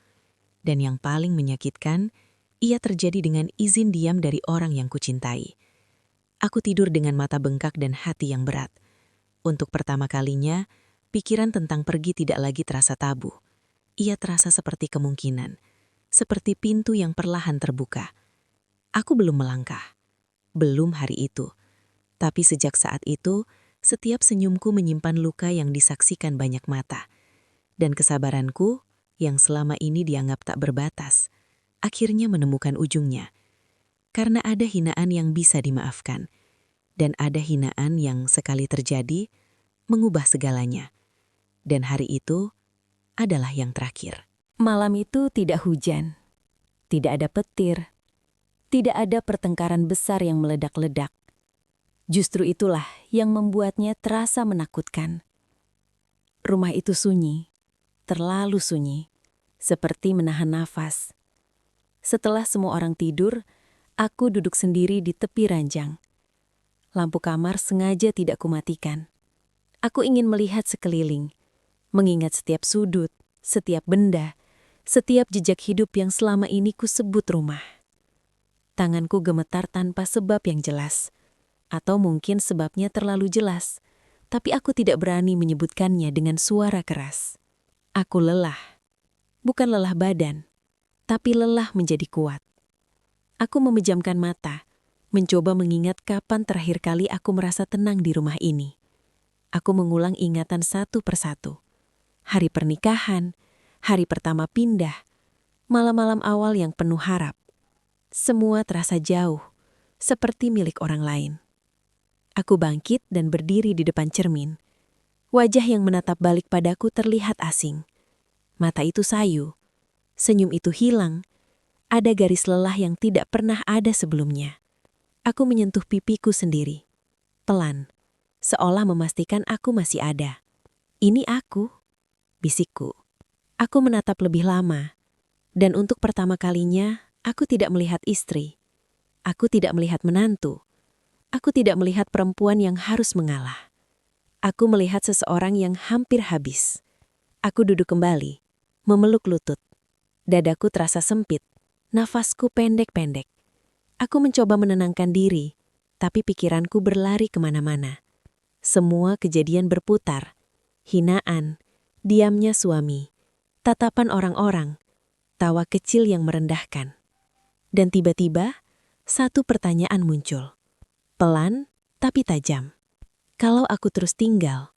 Dan yang paling menyakitkan, ia terjadi dengan izin diam dari orang yang kucintai. Aku tidur dengan mata bengkak dan hati yang berat. Untuk pertama kalinya, pikiran tentang pergi tidak lagi terasa tabu. Ia terasa seperti kemungkinan, seperti pintu yang perlahan terbuka. Aku belum melangkah, belum hari itu. Tapi sejak saat itu, setiap senyumku menyimpan luka yang disaksikan banyak mata. Dan kesabaranku, yang selama ini dianggap tak berbatas, akhirnya menemukan ujungnya. Karena ada hinaan yang bisa dimaafkan, dan ada hinaan yang sekali terjadi, mengubah segalanya. Dan hari itu adalah yang terakhir. Malam itu tidak hujan, tidak ada petir, tidak ada pertengkaran besar yang meledak-ledak. Justru itulah yang membuatnya terasa menakutkan. Rumah itu sunyi, terlalu sunyi, seperti menahan nafas. Setelah semua orang tidur, aku duduk sendiri di tepi ranjang. Lampu kamar sengaja tidak kumatikan. Aku ingin melihat sekeliling, mengingat setiap sudut, setiap benda, setiap jejak hidup yang selama ini kusebut rumah. Tanganku gemetar tanpa sebab yang jelas, atau mungkin sebabnya terlalu jelas, tapi aku tidak berani menyebutkannya dengan suara keras. Aku lelah, bukan lelah badan, tapi lelah menjadi kuat. Aku memejamkan mata, mencoba mengingat kapan terakhir kali aku merasa tenang di rumah ini. Aku mengulang ingatan satu persatu. Hari pernikahan, hari pertama pindah, malam-malam awal yang penuh harap. Semua terasa jauh, seperti milik orang lain. Aku bangkit dan berdiri di depan cermin. Wajah yang menatap balik padaku terlihat asing. Mata itu sayu, senyum itu hilang. Ada garis lelah yang tidak pernah ada sebelumnya. Aku menyentuh pipiku sendiri. Pelan, seolah memastikan aku masih ada. "Ini aku," bisikku. Aku menatap lebih lama. Dan untuk pertama kalinya, aku tidak melihat istri. Aku tidak melihat menantu. Aku tidak melihat perempuan yang harus mengalah. Aku melihat seseorang yang hampir habis. Aku duduk kembali, memeluk lutut. Dadaku terasa sempit, nafasku pendek-pendek. Aku mencoba menenangkan diri, tapi pikiranku berlari kemana-mana. Semua kejadian berputar. Hinaan, diamnya suami, tatapan orang-orang, tawa kecil yang merendahkan. Dan tiba-tiba, satu pertanyaan muncul. Pelan, tapi tajam. Kalau aku terus tinggal,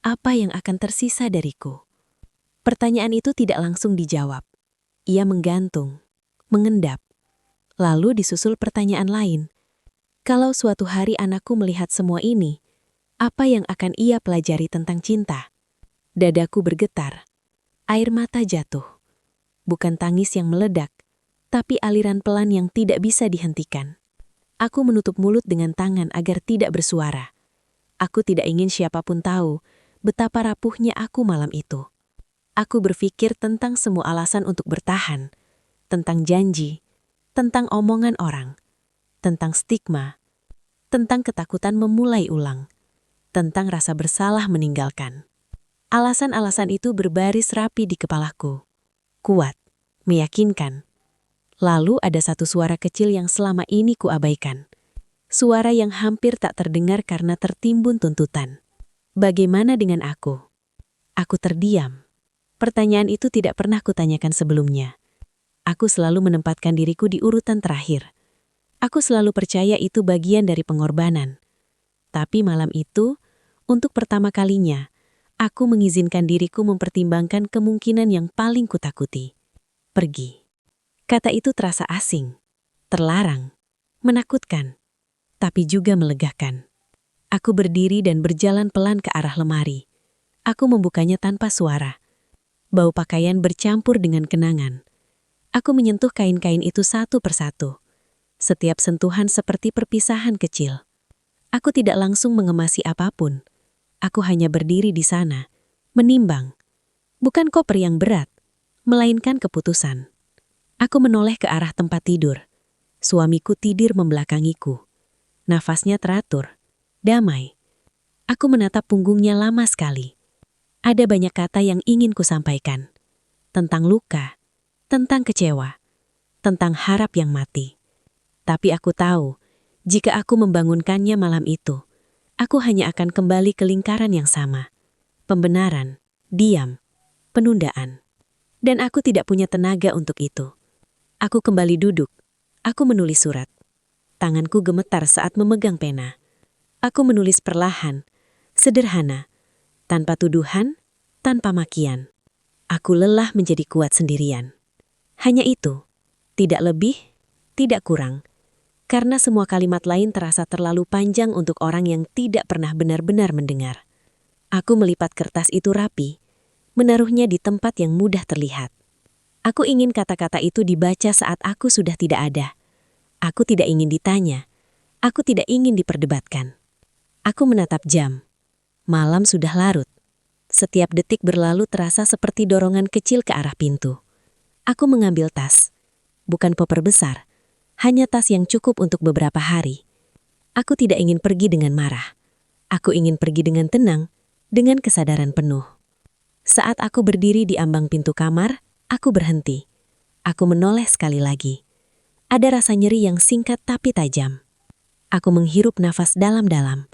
apa yang akan tersisa dariku? Pertanyaan itu tidak langsung dijawab. Ia menggantung, mengendap. Lalu disusul pertanyaan lain. Kalau suatu hari anakku melihat semua ini, apa yang akan ia pelajari tentang cinta? Dadaku bergetar. Air mata jatuh. Bukan tangis yang meledak, tapi aliran pelan yang tidak bisa dihentikan. Aku menutup mulut dengan tangan agar tidak bersuara. Aku tidak ingin siapapun tahu betapa rapuhnya aku malam itu. Aku berpikir tentang semua alasan untuk bertahan, tentang janji, tentang omongan orang, tentang stigma, tentang ketakutan memulai ulang, tentang rasa bersalah meninggalkan. Alasan-alasan itu berbaris rapi di kepalaku. Kuat, meyakinkan. Lalu ada satu suara kecil yang selama ini kuabaikan. Suara yang hampir tak terdengar karena tertimbun tuntutan. Bagaimana dengan aku? Aku terdiam. Pertanyaan itu tidak pernah kutanyakan sebelumnya. Aku selalu menempatkan diriku di urutan terakhir. Aku selalu percaya itu bagian dari pengorbanan. Tapi malam itu, untuk pertama kalinya, aku mengizinkan diriku mempertimbangkan kemungkinan yang paling kutakuti. Pergi. Kata itu terasa asing, terlarang, menakutkan, tapi juga melegakan. Aku berdiri dan berjalan pelan ke arah lemari. Aku membukanya tanpa suara. Bau pakaian bercampur dengan kenangan. Aku menyentuh kain-kain itu satu persatu. Setiap sentuhan seperti perpisahan kecil. Aku tidak langsung mengemasi apapun. Aku hanya berdiri di sana, menimbang. Bukan koper yang berat, melainkan keputusan. Aku menoleh ke arah tempat tidur. Suamiku tidur membelakangiku. Nafasnya teratur, damai. Aku menatap punggungnya lama sekali. Ada banyak kata yang ingin kusampaikan. Tentang luka, tentang kecewa, tentang harap yang mati. Tapi aku tahu, jika aku membangunkannya malam itu, aku hanya akan kembali ke lingkaran yang sama. Pembenaran, diam, penundaan. Dan aku tidak punya tenaga untuk itu. Aku kembali duduk. Aku menulis surat. Tanganku gemetar saat memegang pena. Aku menulis perlahan, sederhana, tanpa tuduhan, tanpa makian. Aku lelah menjadi kuat sendirian. Hanya itu, tidak lebih, tidak kurang. Karena semua kalimat lain terasa terlalu panjang untuk orang yang tidak pernah benar-benar mendengar. Aku melipat kertas itu rapi, menaruhnya di tempat yang mudah terlihat. Aku ingin kata-kata itu dibaca saat aku sudah tidak ada. Aku tidak ingin ditanya. Aku tidak ingin diperdebatkan. Aku menatap jam. Malam sudah larut. Setiap detik berlalu terasa seperti dorongan kecil ke arah pintu. Aku mengambil tas. Bukan koper besar, hanya tas yang cukup untuk beberapa hari. Aku tidak ingin pergi dengan marah. Aku ingin pergi dengan tenang, dengan kesadaran penuh. Saat aku berdiri di ambang pintu kamar, aku berhenti. Aku menoleh sekali lagi. Ada rasa nyeri yang singkat tapi tajam. Aku menghirup nafas dalam-dalam.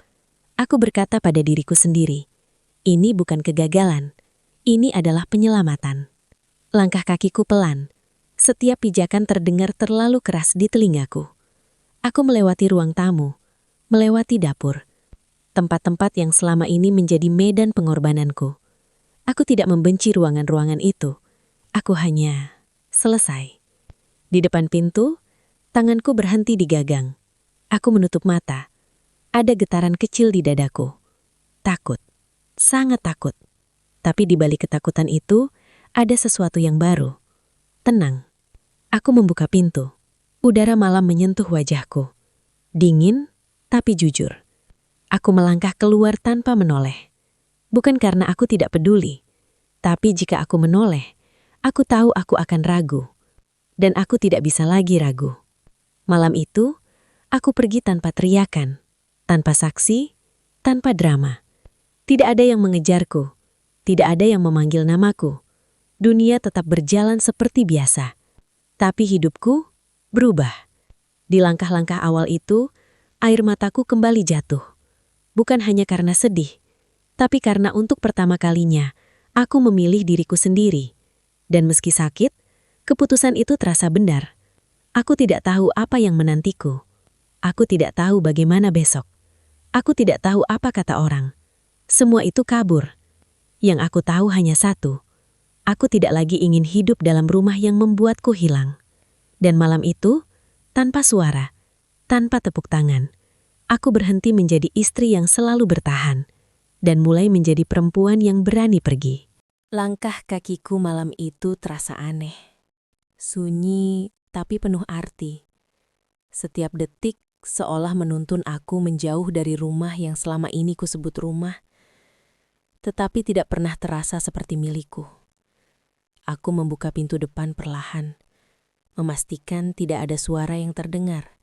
Aku berkata pada diriku sendiri, ini bukan kegagalan, ini adalah penyelamatan. Langkah kakiku pelan. Setiap pijakan terdengar terlalu keras di telingaku. Aku melewati ruang tamu, melewati dapur. Tempat-tempat yang selama ini menjadi medan pengorbananku. Aku tidak membenci ruangan-ruangan itu. Aku hanya selesai. Di depan pintu, tanganku berhenti di gagang. Aku menutup mata. Ada getaran kecil di dadaku. Takut. Sangat takut. Tapi di balik ketakutan itu, ada sesuatu yang baru. Tenang. Aku membuka pintu. Udara malam menyentuh wajahku. Dingin, tapi jujur. Aku melangkah keluar tanpa menoleh. Bukan karena aku tidak peduli. Tapi jika aku menoleh, aku tahu aku akan ragu. Dan aku tidak bisa lagi ragu. Malam itu, aku pergi tanpa teriakan, tanpa saksi, tanpa drama. Tidak ada yang mengejarku. Tidak ada yang memanggil namaku. Dunia tetap berjalan seperti biasa. Tapi hidupku berubah. Di langkah-langkah awal itu, air mataku kembali jatuh. Bukan hanya karena sedih, tapi karena untuk pertama kalinya, aku memilih diriku sendiri. Dan meski sakit, keputusan itu terasa benar. Aku tidak tahu apa yang menantiku. Aku tidak tahu bagaimana besok. Aku tidak tahu apa kata orang. Semua itu kabur. Yang aku tahu hanya satu. Aku tidak lagi ingin hidup dalam rumah yang membuatku hilang. Dan malam itu, tanpa suara, tanpa tepuk tangan, aku berhenti menjadi istri yang selalu bertahan dan mulai menjadi perempuan yang berani pergi. Langkah kakiku malam itu terasa aneh. Sunyi tapi penuh arti. Setiap detik seolah menuntun aku menjauh dari rumah yang selama ini kusebut rumah, tetapi tidak pernah terasa seperti milikku. Aku membuka pintu depan perlahan, memastikan tidak ada suara yang terdengar,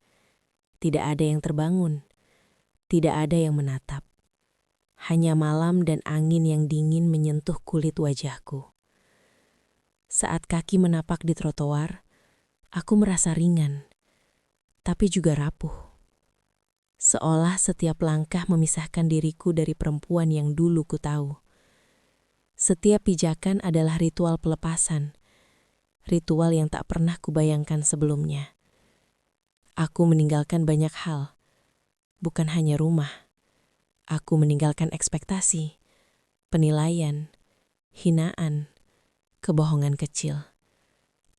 tidak ada yang terbangun, tidak ada yang menatap. Hanya malam dan angin yang dingin menyentuh kulit wajahku. Saat kaki menapak di trotoar, aku merasa ringan, tapi juga rapuh. Seolah setiap langkah memisahkan diriku dari perempuan yang dulu ku tahu. Setiap pijakan adalah ritual pelepasan, ritual yang tak pernah kubayangkan sebelumnya. Aku meninggalkan banyak hal, bukan hanya rumah. Aku meninggalkan ekspektasi, penilaian, hinaan, kebohongan kecil,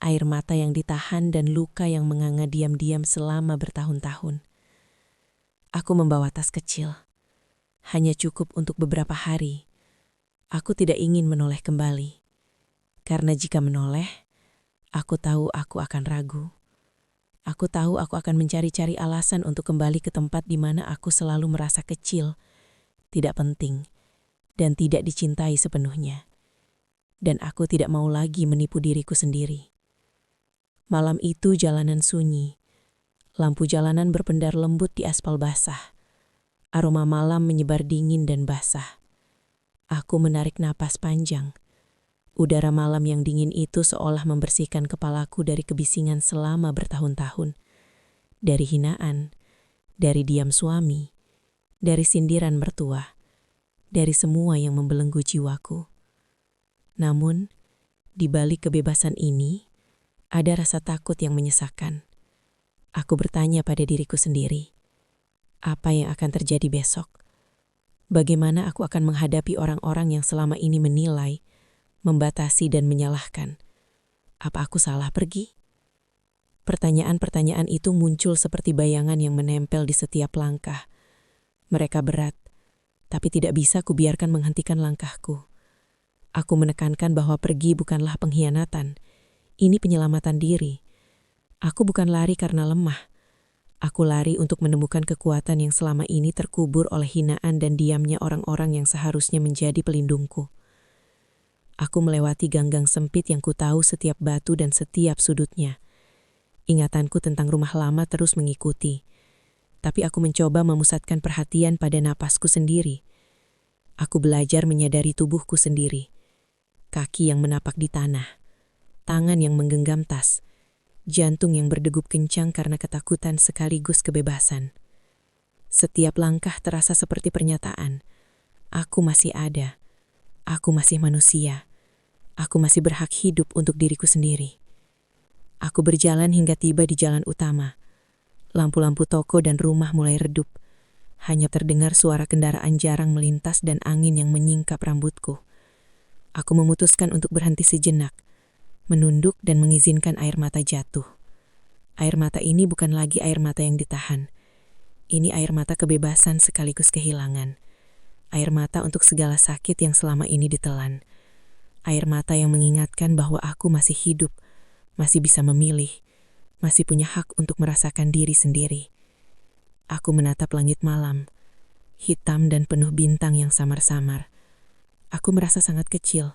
air mata yang ditahan dan luka yang menganga diam-diam selama bertahun-tahun. Aku membawa tas kecil, hanya cukup untuk beberapa hari. Aku tidak ingin menoleh kembali, karena jika menoleh, aku tahu aku akan ragu. Aku tahu aku akan mencari-cari alasan untuk kembali ke tempat di mana aku selalu merasa kecil, tidak penting, dan tidak dicintai sepenuhnya. Dan aku tidak mau lagi menipu diriku sendiri. Malam itu jalanan sunyi, lampu jalanan berpendar lembut di aspal basah. Aroma malam menyebar dingin dan basah. Aku menarik napas panjang. Udara malam yang dingin itu seolah membersihkan kepalaku dari kebisingan selama bertahun-tahun. Dari hinaan, dari diam suami, dari sindiran mertua, dari semua yang membelenggu jiwaku. Namun, di balik kebebasan ini, ada rasa takut yang menyesakkan. Aku bertanya pada diriku sendiri, apa yang akan terjadi besok? Bagaimana aku akan menghadapi orang-orang yang selama ini menilai, membatasi dan menyalahkan? Apa aku salah pergi? Pertanyaan-pertanyaan itu muncul seperti bayangan yang menempel di setiap langkah. Mereka berat, tapi tidak bisa kubiarkan menghentikan langkahku. Aku menekankan bahwa pergi bukanlah pengkhianatan. Ini penyelamatan diri. Aku bukan lari karena lemah. Aku lari untuk menemukan kekuatan yang selama ini terkubur oleh hinaan dan diamnya orang-orang yang seharusnya menjadi pelindungku. Aku melewati gang-gang sempit yang kutahu setiap batu dan setiap sudutnya. Ingatanku tentang rumah lama terus mengikuti. Tapi aku mencoba memusatkan perhatian pada napasku sendiri. Aku belajar menyadari tubuhku sendiri. Kaki yang menapak di tanah. Tangan yang menggenggam tas. Jantung yang berdegup kencang karena ketakutan sekaligus kebebasan. Setiap langkah terasa seperti pernyataan. Aku masih ada. Aku masih manusia. Aku masih berhak hidup untuk diriku sendiri. Aku berjalan hingga tiba di jalan utama. Lampu-lampu toko dan rumah mulai redup. Hanya terdengar suara kendaraan jarang melintas dan angin yang menyingkap rambutku. Aku memutuskan untuk berhenti sejenak, menunduk dan mengizinkan air mata jatuh. Air mata ini bukan lagi air mata yang ditahan. Ini air mata kebebasan sekaligus kehilangan. Air mata untuk segala sakit yang selama ini ditelan. Air mata yang mengingatkan bahwa aku masih hidup, masih bisa memilih, masih punya hak untuk merasakan diri sendiri. Aku menatap langit malam, hitam dan penuh bintang yang samar-samar. Aku merasa sangat kecil,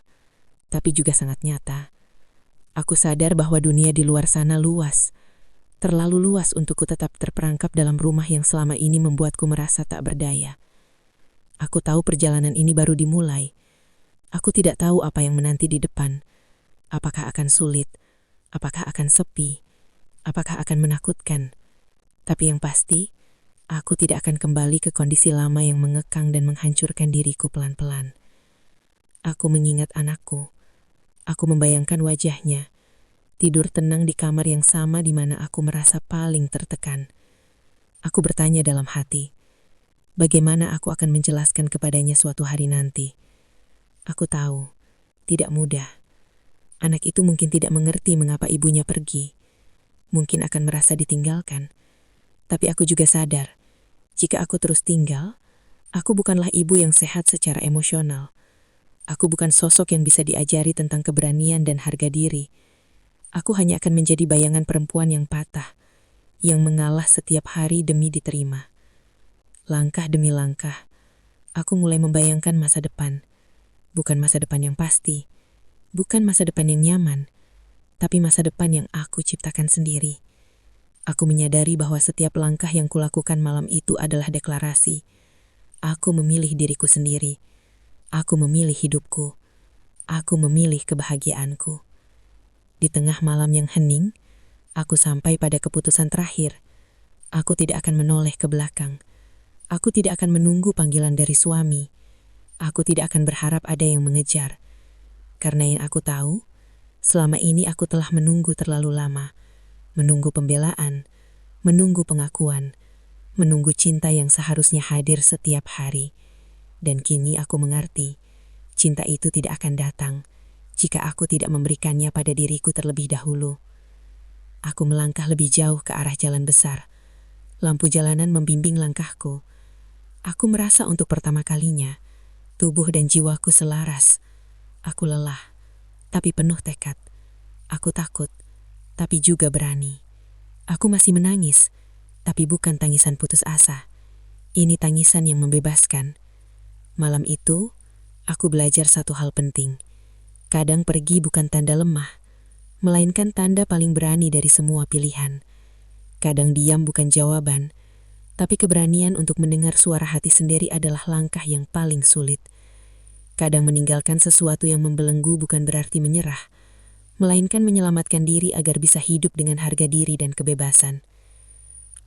tapi juga sangat nyata. Aku sadar bahwa dunia di luar sana luas, terlalu luas untukku tetap terperangkap dalam rumah yang selama ini membuatku merasa tak berdaya. Aku tahu perjalanan ini baru dimulai. Aku tidak tahu apa yang menanti di depan. Apakah akan sulit? Apakah akan sepi? Apakah akan menakutkan? Tapi yang pasti, aku tidak akan kembali ke kondisi lama yang mengekang dan menghancurkan diriku pelan-pelan. Aku mengingat anakku. Aku membayangkan wajahnya, tidur tenang di kamar yang sama di mana aku merasa paling tertekan. Aku bertanya dalam hati, bagaimana aku akan menjelaskan kepadanya suatu hari nanti? Aku tahu, tidak mudah. Anak itu mungkin tidak mengerti mengapa ibunya pergi. Mungkin akan merasa ditinggalkan. Tapi aku juga sadar, jika aku terus tinggal, aku bukanlah ibu yang sehat secara emosional. Aku bukan sosok yang bisa diajari tentang keberanian dan harga diri. Aku hanya akan menjadi bayangan perempuan yang patah, yang mengalah setiap hari demi diterima. Langkah demi langkah, aku mulai membayangkan masa depan. Bukan masa depan yang pasti, bukan masa depan yang nyaman, tapi masa depan yang aku ciptakan sendiri. Aku menyadari bahwa setiap langkah yang kulakukan malam itu adalah deklarasi. Aku memilih diriku sendiri. Aku memilih hidupku. Aku memilih kebahagiaanku. Di tengah malam yang hening, aku sampai pada keputusan terakhir. Aku tidak akan menoleh ke belakang. Aku tidak akan menunggu panggilan dari suami. Aku tidak akan berharap ada yang mengejar. Karena yang aku tahu, selama ini aku telah menunggu terlalu lama. Menunggu pembelaan, menunggu pengakuan, menunggu cinta yang seharusnya hadir setiap hari. Dan kini aku mengerti, cinta itu tidak akan datang jika aku tidak memberikannya pada diriku terlebih dahulu. Aku melangkah lebih jauh ke arah jalan besar. Lampu jalanan membimbing langkahku. Aku merasa untuk pertama kalinya, tubuh dan jiwaku selaras. Aku lelah, tapi penuh tekad. Aku takut, tapi juga berani. Aku masih menangis, tapi bukan tangisan putus asa. Ini tangisan yang membebaskan. Malam itu, aku belajar satu hal penting. Kadang pergi bukan tanda lemah, melainkan tanda paling berani dari semua pilihan. Kadang diam bukan jawaban, tapi keberanian untuk mendengar suara hati sendiri adalah langkah yang paling sulit. Kadang meninggalkan sesuatu yang membelenggu bukan berarti menyerah, melainkan menyelamatkan diri agar bisa hidup dengan harga diri dan kebebasan.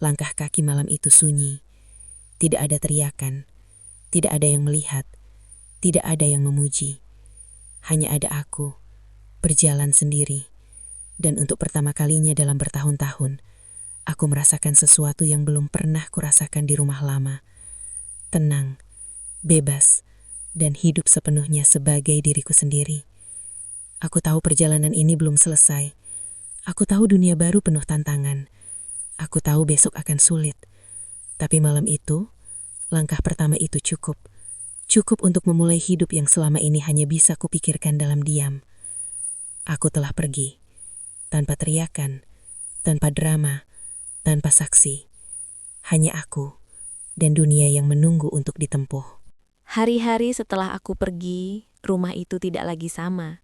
Langkah kaki malam itu sunyi. Tidak ada teriakan, tidak ada yang melihat, tidak ada yang memuji. Hanya ada aku, berjalan sendiri. Dan untuk pertama kalinya dalam bertahun-tahun, aku merasakan sesuatu yang belum pernah kurasakan di rumah lama. Tenang, bebas, dan hidup sepenuhnya sebagai diriku sendiri. Aku tahu perjalanan ini belum selesai. Aku tahu dunia baru penuh tantangan. Aku tahu besok akan sulit. Tapi malam itu, langkah pertama itu cukup. Cukup untuk memulai hidup yang selama ini hanya bisa kupikirkan dalam diam. Aku telah pergi. Tanpa teriakan, tanpa drama, tanpa saksi. Hanya aku dan dunia yang menunggu untuk ditempuh. Hari-hari setelah aku pergi, rumah itu tidak lagi sama.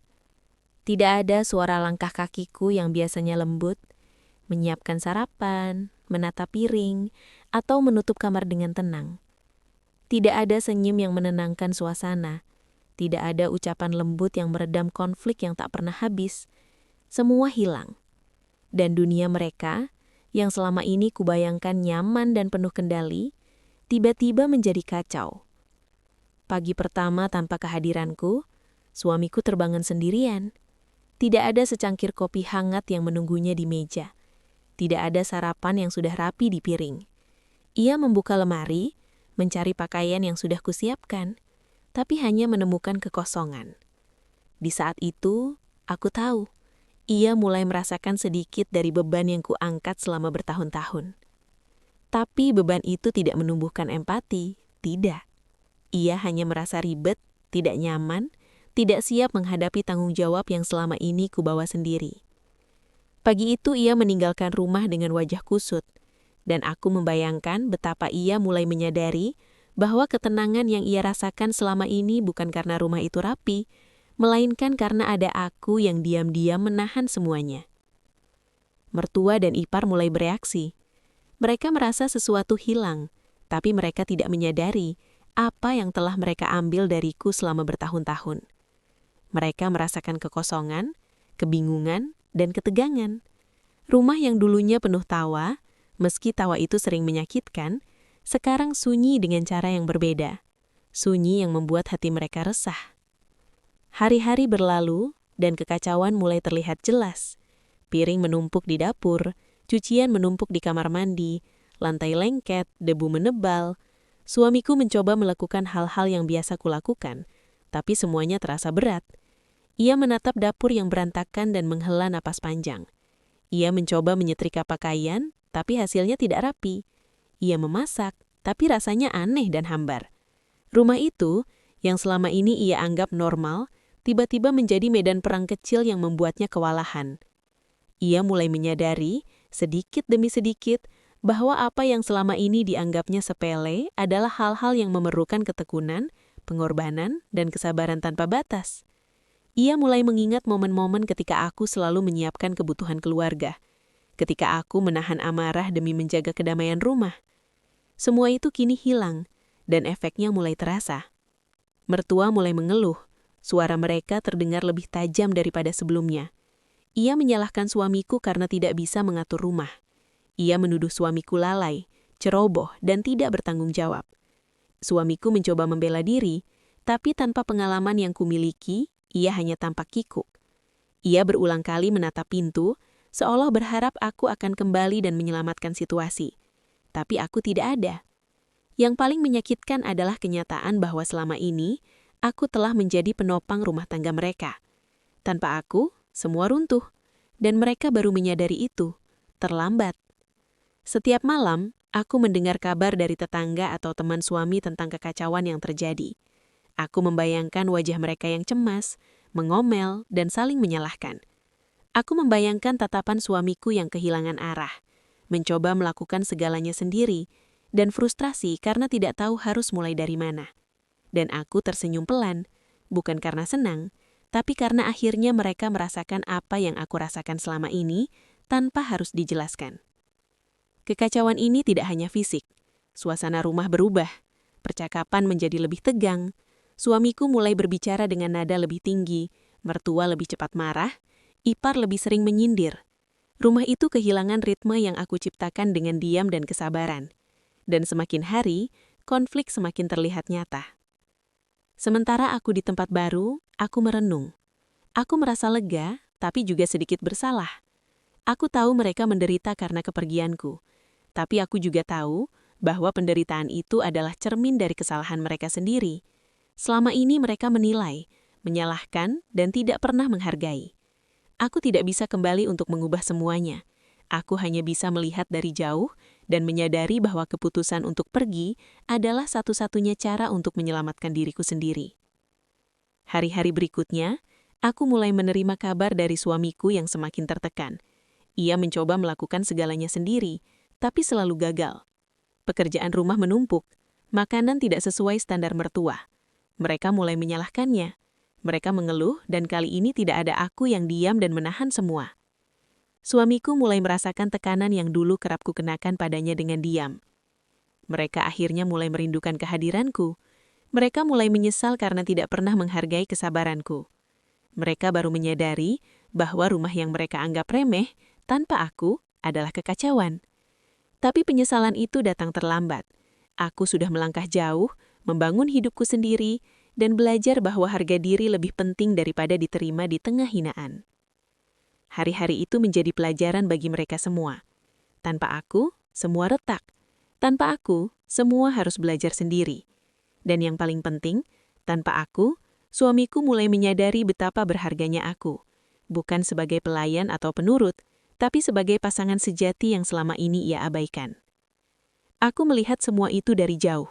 Tidak ada suara langkah kakiku yang biasanya lembut, menyiapkan sarapan, menata piring, atau menutup kamar dengan tenang. Tidak ada senyum yang menenangkan suasana. Tidak ada ucapan lembut yang meredam konflik yang tak pernah habis. Semua hilang. Dan dunia mereka, yang selama ini kubayangkan nyaman dan penuh kendali, tiba-tiba menjadi kacau. Pagi pertama tanpa kehadiranku, suamiku terbangun sendirian. Tidak ada secangkir kopi hangat yang menunggunya di meja. Tidak ada sarapan yang sudah rapi di piring. Ia membuka lemari, mencari pakaian yang sudah kusiapkan, tapi hanya menemukan kekosongan. Di saat itu, aku tahu, ia mulai merasakan sedikit dari beban yang kuangkat selama bertahun-tahun. Tapi beban itu tidak menumbuhkan empati, tidak. Ia hanya merasa ribet, tidak nyaman, tidak siap menghadapi tanggung jawab yang selama ini kubawa sendiri. Pagi itu ia meninggalkan rumah dengan wajah kusut, dan aku membayangkan betapa ia mulai menyadari bahwa ketenangan yang ia rasakan selama ini bukan karena rumah itu rapi, melainkan karena ada aku yang diam-diam menahan semuanya. Mertua dan ipar mulai bereaksi. Mereka merasa sesuatu hilang, tapi mereka tidak menyadari apa yang telah mereka ambil dariku selama bertahun-tahun. Mereka merasakan kekosongan, kebingungan, dan ketegangan. Rumah yang dulunya penuh tawa, meski tawa itu sering menyakitkan, sekarang sunyi dengan cara yang berbeda. Sunyi yang membuat hati mereka resah. Hari-hari berlalu, dan kekacauan mulai terlihat jelas. Piring menumpuk di dapur, cucian menumpuk di kamar mandi, lantai lengket, debu menebal. Suamiku mencoba melakukan hal-hal yang biasa kulakukan, tapi semuanya terasa berat. Ia menatap dapur yang berantakan dan menghela napas panjang. Ia mencoba menyetrika pakaian, tapi hasilnya tidak rapi. Ia memasak, tapi rasanya aneh dan hambar. Rumah itu, yang selama ini ia anggap normal, tiba-tiba menjadi medan perang kecil yang membuatnya kewalahan. Ia mulai menyadari, sedikit demi sedikit, bahwa apa yang selama ini dianggapnya sepele adalah hal-hal yang memerlukan ketekunan, pengorbanan, dan kesabaran tanpa batas. Ia mulai mengingat momen-momen ketika aku selalu menyiapkan kebutuhan keluarga, ketika aku menahan amarah demi menjaga kedamaian rumah. Semua itu kini hilang, dan efeknya mulai terasa. Mertua mulai mengeluh, suara mereka terdengar lebih tajam daripada sebelumnya. Ia menyalahkan suamiku karena tidak bisa mengatur rumah. Ia menuduh suamiku lalai, ceroboh, dan tidak bertanggung jawab. Suamiku mencoba membela diri, tapi tanpa pengalaman yang kumiliki, ia hanya tampak kikuk. Ia berulang kali menatap pintu, seolah berharap aku akan kembali dan menyelamatkan situasi. Tapi aku tidak ada. Yang paling menyakitkan adalah kenyataan bahwa selama ini, aku telah menjadi penopang rumah tangga mereka. Tanpa aku, semua runtuh. Dan mereka baru menyadari itu, terlambat. Setiap malam, aku mendengar kabar dari tetangga atau teman suami tentang kekacauan yang terjadi. Aku membayangkan wajah mereka yang cemas, mengomel, dan saling menyalahkan. Aku membayangkan tatapan suamiku yang kehilangan arah, mencoba melakukan segalanya sendiri, dan frustrasi karena tidak tahu harus mulai dari mana. Dan aku tersenyum pelan, bukan karena senang, tapi karena akhirnya mereka merasakan apa yang aku rasakan selama ini tanpa harus dijelaskan. Kekacauan ini tidak hanya fisik. Suasana rumah berubah, percakapan menjadi lebih tegang, suamiku mulai berbicara dengan nada lebih tinggi, mertua lebih cepat marah, ipar lebih sering menyindir. Rumah itu kehilangan ritme yang aku ciptakan dengan diam dan kesabaran. Dan semakin hari, konflik semakin terlihat nyata. Sementara aku di tempat baru, aku merenung. Aku merasa lega, tapi juga sedikit bersalah. Aku tahu mereka menderita karena kepergianku, tapi aku juga tahu bahwa penderitaan itu adalah cermin dari kesalahan mereka sendiri. Selama ini mereka menilai, menyalahkan, dan tidak pernah menghargai. Aku tidak bisa kembali untuk mengubah semuanya. Aku hanya bisa melihat dari jauh dan menyadari bahwa keputusan untuk pergi adalah satu-satunya cara untuk menyelamatkan diriku sendiri. Hari-hari berikutnya, aku mulai menerima kabar dari suamiku yang semakin tertekan. Ia mencoba melakukan segalanya sendiri, tapi selalu gagal. Pekerjaan rumah menumpuk, makanan tidak sesuai standar mertua. Mereka mulai menyalahkannya. Mereka mengeluh dan kali ini tidak ada aku yang diam dan menahan semua. Suamiku mulai merasakan tekanan yang dulu kerap kukenakan padanya dengan diam. Mereka akhirnya mulai merindukan kehadiranku. Mereka mulai menyesal karena tidak pernah menghargai kesabaranku. Mereka baru menyadari bahwa rumah yang mereka anggap remeh tanpa aku adalah kekacauan. Tapi penyesalan itu datang terlambat. Aku sudah melangkah jauh, membangun hidupku sendiri, dan belajar bahwa harga diri lebih penting daripada diterima di tengah hinaan. Hari-hari itu menjadi pelajaran bagi mereka semua. Tanpa aku, semua retak. Tanpa aku, semua harus belajar sendiri. Dan yang paling penting, tanpa aku, suamiku mulai menyadari betapa berharganya aku. Bukan sebagai pelayan atau penurut, tapi sebagai pasangan sejati yang selama ini ia abaikan. Aku melihat semua itu dari jauh.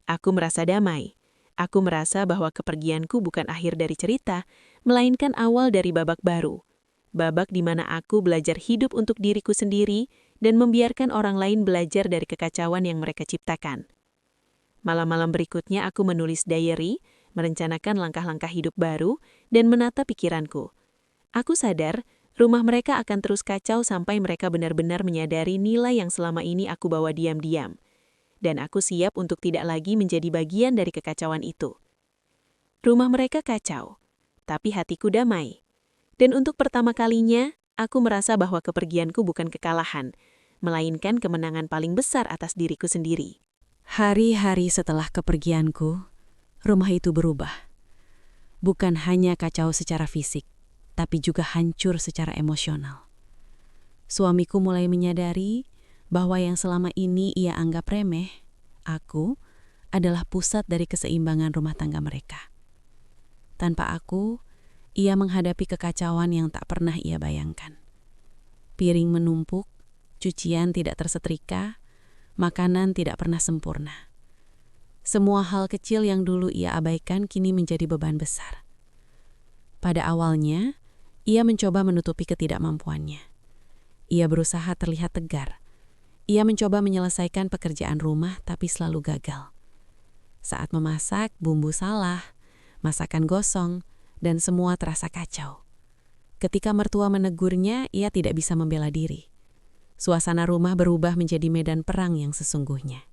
Aku merasa damai. Aku merasa bahwa kepergianku bukan akhir dari cerita, melainkan awal dari babak baru. Babak di mana aku belajar hidup untuk diriku sendiri dan membiarkan orang lain belajar dari kekacauan yang mereka ciptakan. Malam-malam berikutnya aku menulis diary, merencanakan langkah-langkah hidup baru, dan menata pikiranku. Aku sadar, rumah mereka akan terus kacau sampai mereka benar-benar menyadari nilai yang selama ini aku bawa diam-diam. Dan aku siap untuk tidak lagi menjadi bagian dari kekacauan itu. Rumah mereka kacau, tapi hatiku damai. Dan untuk pertama kalinya, aku merasa bahwa kepergianku bukan kekalahan, melainkan kemenangan paling besar atas diriku sendiri. Hari-hari setelah kepergianku, rumah itu berubah. Bukan hanya kacau secara fisik, tapi juga hancur secara emosional. Suamiku mulai menyadari bahwa yang selama ini ia anggap remeh, aku, adalah pusat dari keseimbangan rumah tangga mereka. Tanpa aku, ia menghadapi kekacauan yang tak pernah ia bayangkan. Piring menumpuk, cucian tidak tersetrika, makanan tidak pernah sempurna. Semua hal kecil yang dulu ia abaikan kini menjadi beban besar. Pada awalnya, ia mencoba menutupi ketidakmampuannya. Ia berusaha terlihat tegar. Ia mencoba menyelesaikan pekerjaan rumah tapi selalu gagal. Saat memasak, bumbu salah, masakan gosong, dan semua terasa kacau. Ketika mertua menegurnya, ia tidak bisa membela diri. Suasana rumah berubah menjadi medan perang yang sesungguhnya.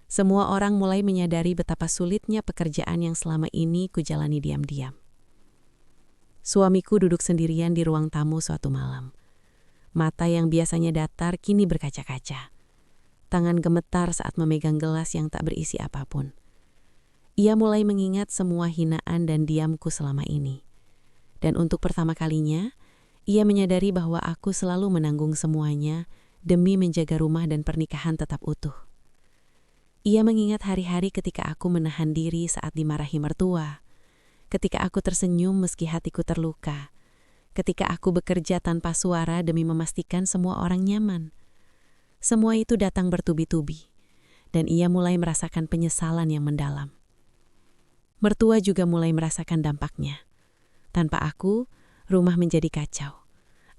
Semua orang mulai menyadari betapa sulitnya pekerjaan yang selama ini kujalani diam-diam. Suamiku duduk sendirian di ruang tamu suatu malam. Mata yang biasanya datar kini berkaca-kaca. Tangan gemetar saat memegang gelas yang tak berisi apapun. Ia mulai mengingat semua hinaan dan diamku selama ini. Dan untuk pertama kalinya, ia menyadari bahwa aku selalu menanggung semuanya demi menjaga rumah dan pernikahan tetap utuh. Ia mengingat hari-hari ketika aku menahan diri saat dimarahi mertua, ketika aku tersenyum meski hatiku terluka, ketika aku bekerja tanpa suara demi memastikan semua orang nyaman. Semua itu datang bertubi-tubi, dan ia mulai merasakan penyesalan yang mendalam. Mertua juga mulai merasakan dampaknya. Tanpa aku, rumah menjadi kacau.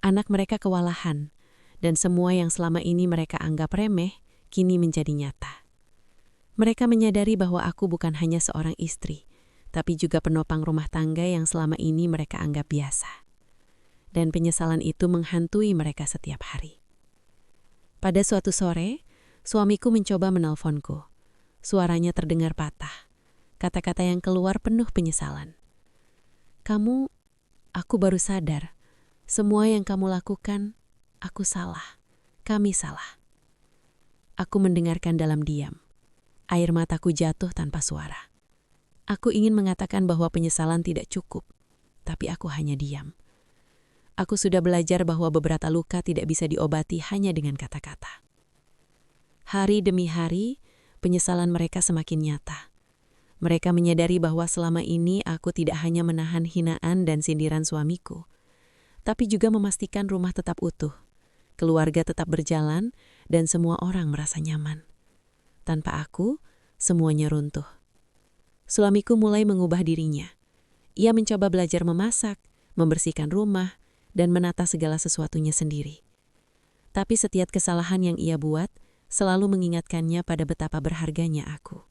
Anak mereka kewalahan, dan semua yang selama ini mereka anggap remeh, kini menjadi nyata. Mereka menyadari bahwa aku bukan hanya seorang istri, tapi juga penopang rumah tangga yang selama ini mereka anggap biasa. Dan penyesalan itu menghantui mereka setiap hari. Pada suatu sore, suamiku mencoba menelponku. Suaranya terdengar patah. Kata-kata yang keluar penuh penyesalan. Aku baru sadar. Semua yang kamu lakukan, aku salah. Kami salah. Aku mendengarkan dalam diam. Air mataku jatuh tanpa suara. Aku ingin mengatakan bahwa penyesalan tidak cukup, tapi aku hanya diam. Aku sudah belajar bahwa beberapa luka tidak bisa diobati hanya dengan kata-kata. Hari demi hari, penyesalan mereka semakin nyata. Mereka menyadari bahwa selama ini aku tidak hanya menahan hinaan dan sindiran suamiku, tapi juga memastikan rumah tetap utuh, keluarga tetap berjalan, dan semua orang merasa nyaman. Tanpa aku, semuanya runtuh. Suamiku mulai mengubah dirinya. Ia mencoba belajar memasak, membersihkan rumah, dan menata segala sesuatunya sendiri. Tapi setiap kesalahan yang ia buat selalu mengingatkannya pada betapa berharganya aku.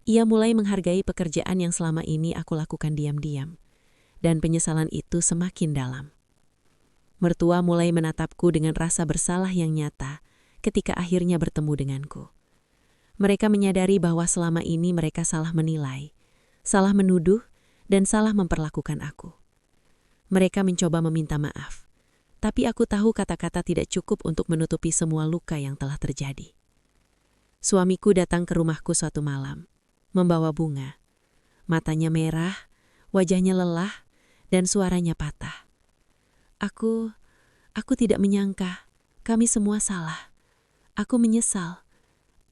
Ia mulai menghargai pekerjaan yang selama ini aku lakukan diam-diam, dan penyesalan itu semakin dalam. Mertua mulai menatapku dengan rasa bersalah yang nyata ketika akhirnya bertemu denganku. Mereka menyadari bahwa selama ini mereka salah menilai, salah menuduh, dan salah memperlakukan aku. Mereka mencoba meminta maaf, tapi aku tahu kata-kata tidak cukup untuk menutupi semua luka yang telah terjadi. Suamiku datang ke rumahku suatu malam, membawa bunga. Matanya merah, wajahnya lelah, dan suaranya patah. Aku tidak menyangka, kami semua salah. Aku menyesal.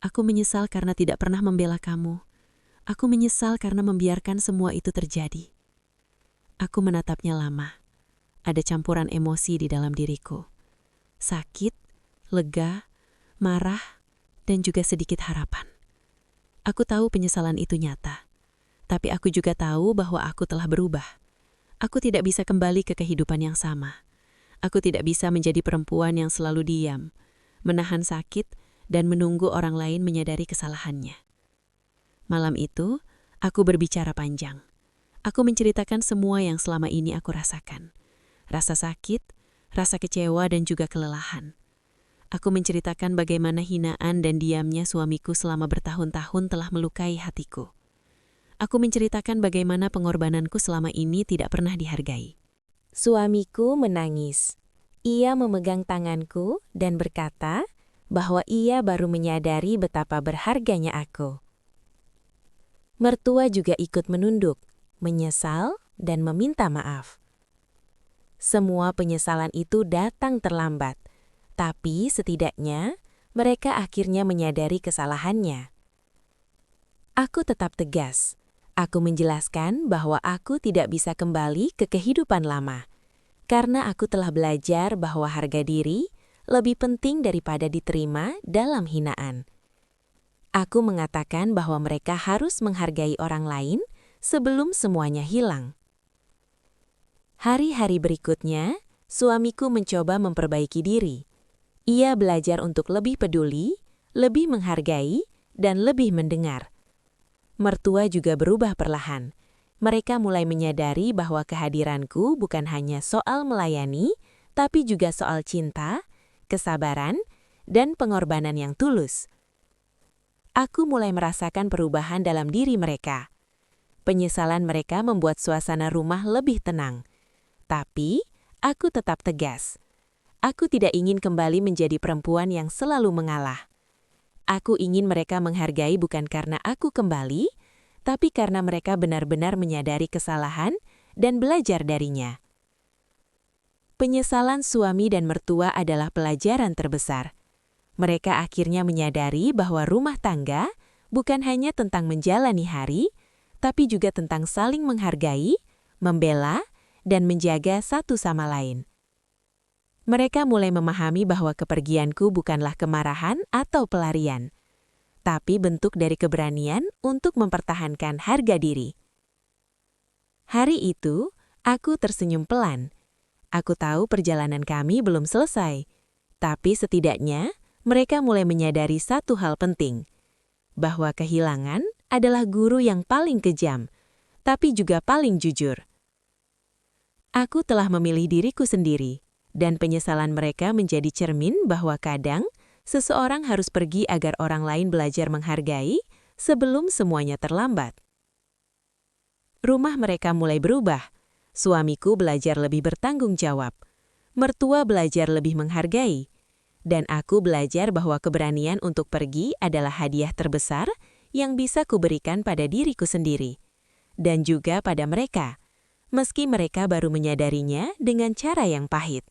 Aku menyesal karena tidak pernah membela kamu. Aku menyesal karena membiarkan semua itu terjadi. Aku menatapnya lama. Ada campuran emosi di dalam diriku. Sakit, lega, marah, dan juga sedikit harapan. Aku tahu penyesalan itu nyata. Tapi aku juga tahu bahwa aku telah berubah. Aku tidak bisa kembali ke kehidupan yang sama. Aku tidak bisa menjadi perempuan yang selalu diam, menahan sakit, dan menunggu orang lain menyadari kesalahannya. Malam itu, aku berbicara panjang. Aku menceritakan semua yang selama ini aku rasakan. Rasa sakit, rasa kecewa, dan juga kelelahan. Aku menceritakan bagaimana hinaan dan diamnya suamiku selama bertahun-tahun telah melukai hatiku. Aku menceritakan bagaimana pengorbananku selama ini tidak pernah dihargai. Suamiku menangis. Ia memegang tanganku dan berkata bahwa ia baru menyadari betapa berharganya aku. Mertua juga ikut menunduk, menyesal, dan meminta maaf. Semua penyesalan itu datang terlambat, tapi setidaknya mereka akhirnya menyadari kesalahannya. Aku tetap tegas. Aku menjelaskan bahwa aku tidak bisa kembali ke kehidupan lama, karena aku telah belajar bahwa harga diri lebih penting daripada diterima dalam hinaan. Aku mengatakan bahwa mereka harus menghargai orang lain sebelum semuanya hilang. Hari-hari berikutnya, suamiku mencoba memperbaiki diri. Ia belajar untuk lebih peduli, lebih menghargai, dan lebih mendengar. Mertua juga berubah perlahan. Mereka mulai menyadari bahwa kehadiranku bukan hanya soal melayani, tapi juga soal cinta, kesabaran, dan pengorbanan yang tulus. Aku mulai merasakan perubahan dalam diri mereka. Penyesalan mereka membuat suasana rumah lebih tenang. Tapi, aku tetap tegas. Aku tidak ingin kembali menjadi perempuan yang selalu mengalah. Aku ingin mereka menghargai bukan karena aku kembali, tapi karena mereka benar-benar menyadari kesalahan dan belajar darinya. Penyesalan suami dan mertua adalah pelajaran terbesar. Mereka akhirnya menyadari bahwa rumah tangga bukan hanya tentang menjalani hari, tapi juga tentang saling menghargai, membela, dan menjaga satu sama lain. Mereka mulai memahami bahwa kepergianku bukanlah kemarahan atau pelarian, tapi bentuk dari keberanian untuk mempertahankan harga diri. Hari itu, aku tersenyum pelan. Aku tahu perjalanan kami belum selesai, tapi setidaknya mereka mulai menyadari satu hal penting, bahwa kehilangan adalah guru yang paling kejam, tapi juga paling jujur. Aku telah memilih diriku sendiri, dan penyesalan mereka menjadi cermin bahwa kadang seseorang harus pergi agar orang lain belajar menghargai sebelum semuanya terlambat. Rumah mereka mulai berubah. Suamiku belajar lebih bertanggung jawab. Mertua belajar lebih menghargai. Dan aku belajar bahwa keberanian untuk pergi adalah hadiah terbesar yang bisa kuberikan pada diriku sendiri. Dan juga pada mereka, meski mereka baru menyadarinya dengan cara yang pahit.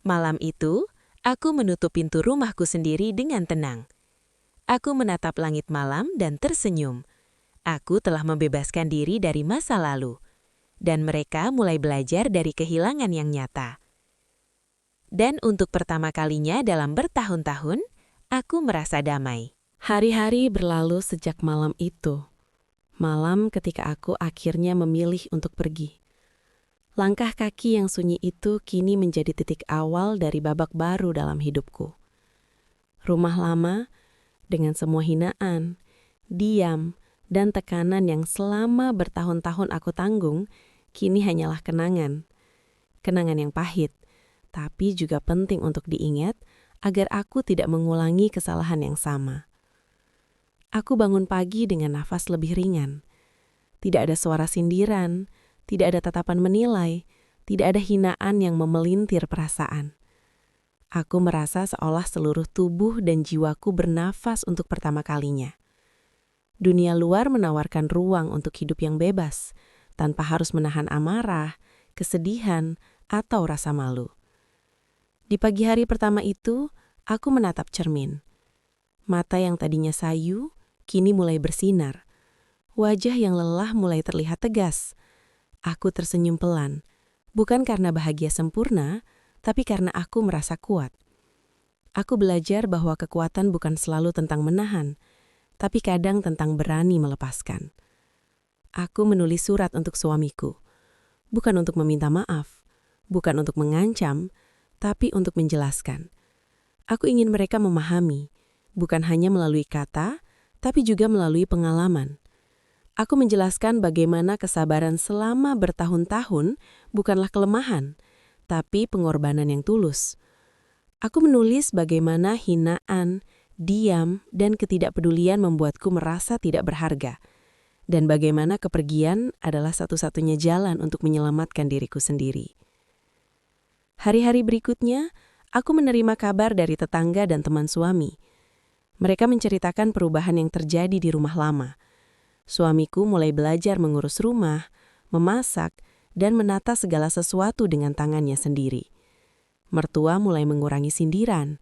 Malam itu, aku menutup pintu rumahku sendiri dengan tenang. Aku menatap langit malam dan tersenyum. Aku telah membebaskan diri dari masa lalu, dan mereka mulai belajar dari kehilangan yang nyata. Dan untuk pertama kalinya dalam bertahun-tahun, aku merasa damai. Hari-hari berlalu sejak malam itu. Malam ketika aku akhirnya memilih untuk pergi. Langkah kaki yang sunyi itu kini menjadi titik awal dari babak baru dalam hidupku. Rumah lama, dengan semua hinaan, diam, dan tekanan yang selama bertahun-tahun aku tanggung, kini hanyalah kenangan. Kenangan yang pahit, tapi juga penting untuk diingat agar aku tidak mengulangi kesalahan yang sama. Aku bangun pagi dengan nafas lebih ringan. Tidak ada suara sindiran, tidak ada tatapan menilai, tidak ada hinaan yang memelintir perasaan. Aku merasa seolah seluruh tubuh dan jiwaku bernafas untuk pertama kalinya. Dunia luar menawarkan ruang untuk hidup yang bebas, tanpa harus menahan amarah, kesedihan, atau rasa malu. Di pagi hari pertama itu, aku menatap cermin. Mata yang tadinya sayu, kini mulai bersinar. Wajah yang lelah mulai terlihat tegas. Aku tersenyum pelan, bukan karena bahagia sempurna, tapi karena aku merasa kuat. Aku belajar bahwa kekuatan bukan selalu tentang menahan, tapi kadang tentang berani melepaskan. Aku menulis surat untuk suamiku, bukan untuk meminta maaf, bukan untuk mengancam, tapi untuk menjelaskan. Aku ingin mereka memahami, bukan hanya melalui kata, tapi juga melalui pengalaman. Aku menjelaskan bagaimana kesabaran selama bertahun-tahun bukanlah kelemahan, tapi pengorbanan yang tulus. Aku menulis bagaimana hinaan, diam, dan ketidakpedulian membuatku merasa tidak berharga. dan bagaimana kepergian adalah satu-satunya jalan untuk menyelamatkan diriku sendiri. Hari-hari berikutnya, aku menerima kabar dari tetangga dan teman suami. Mereka menceritakan perubahan yang terjadi di rumah lama. Suamiku mulai belajar mengurus rumah, memasak, dan menata segala sesuatu dengan tangannya sendiri. Mertua mulai mengurangi sindiran,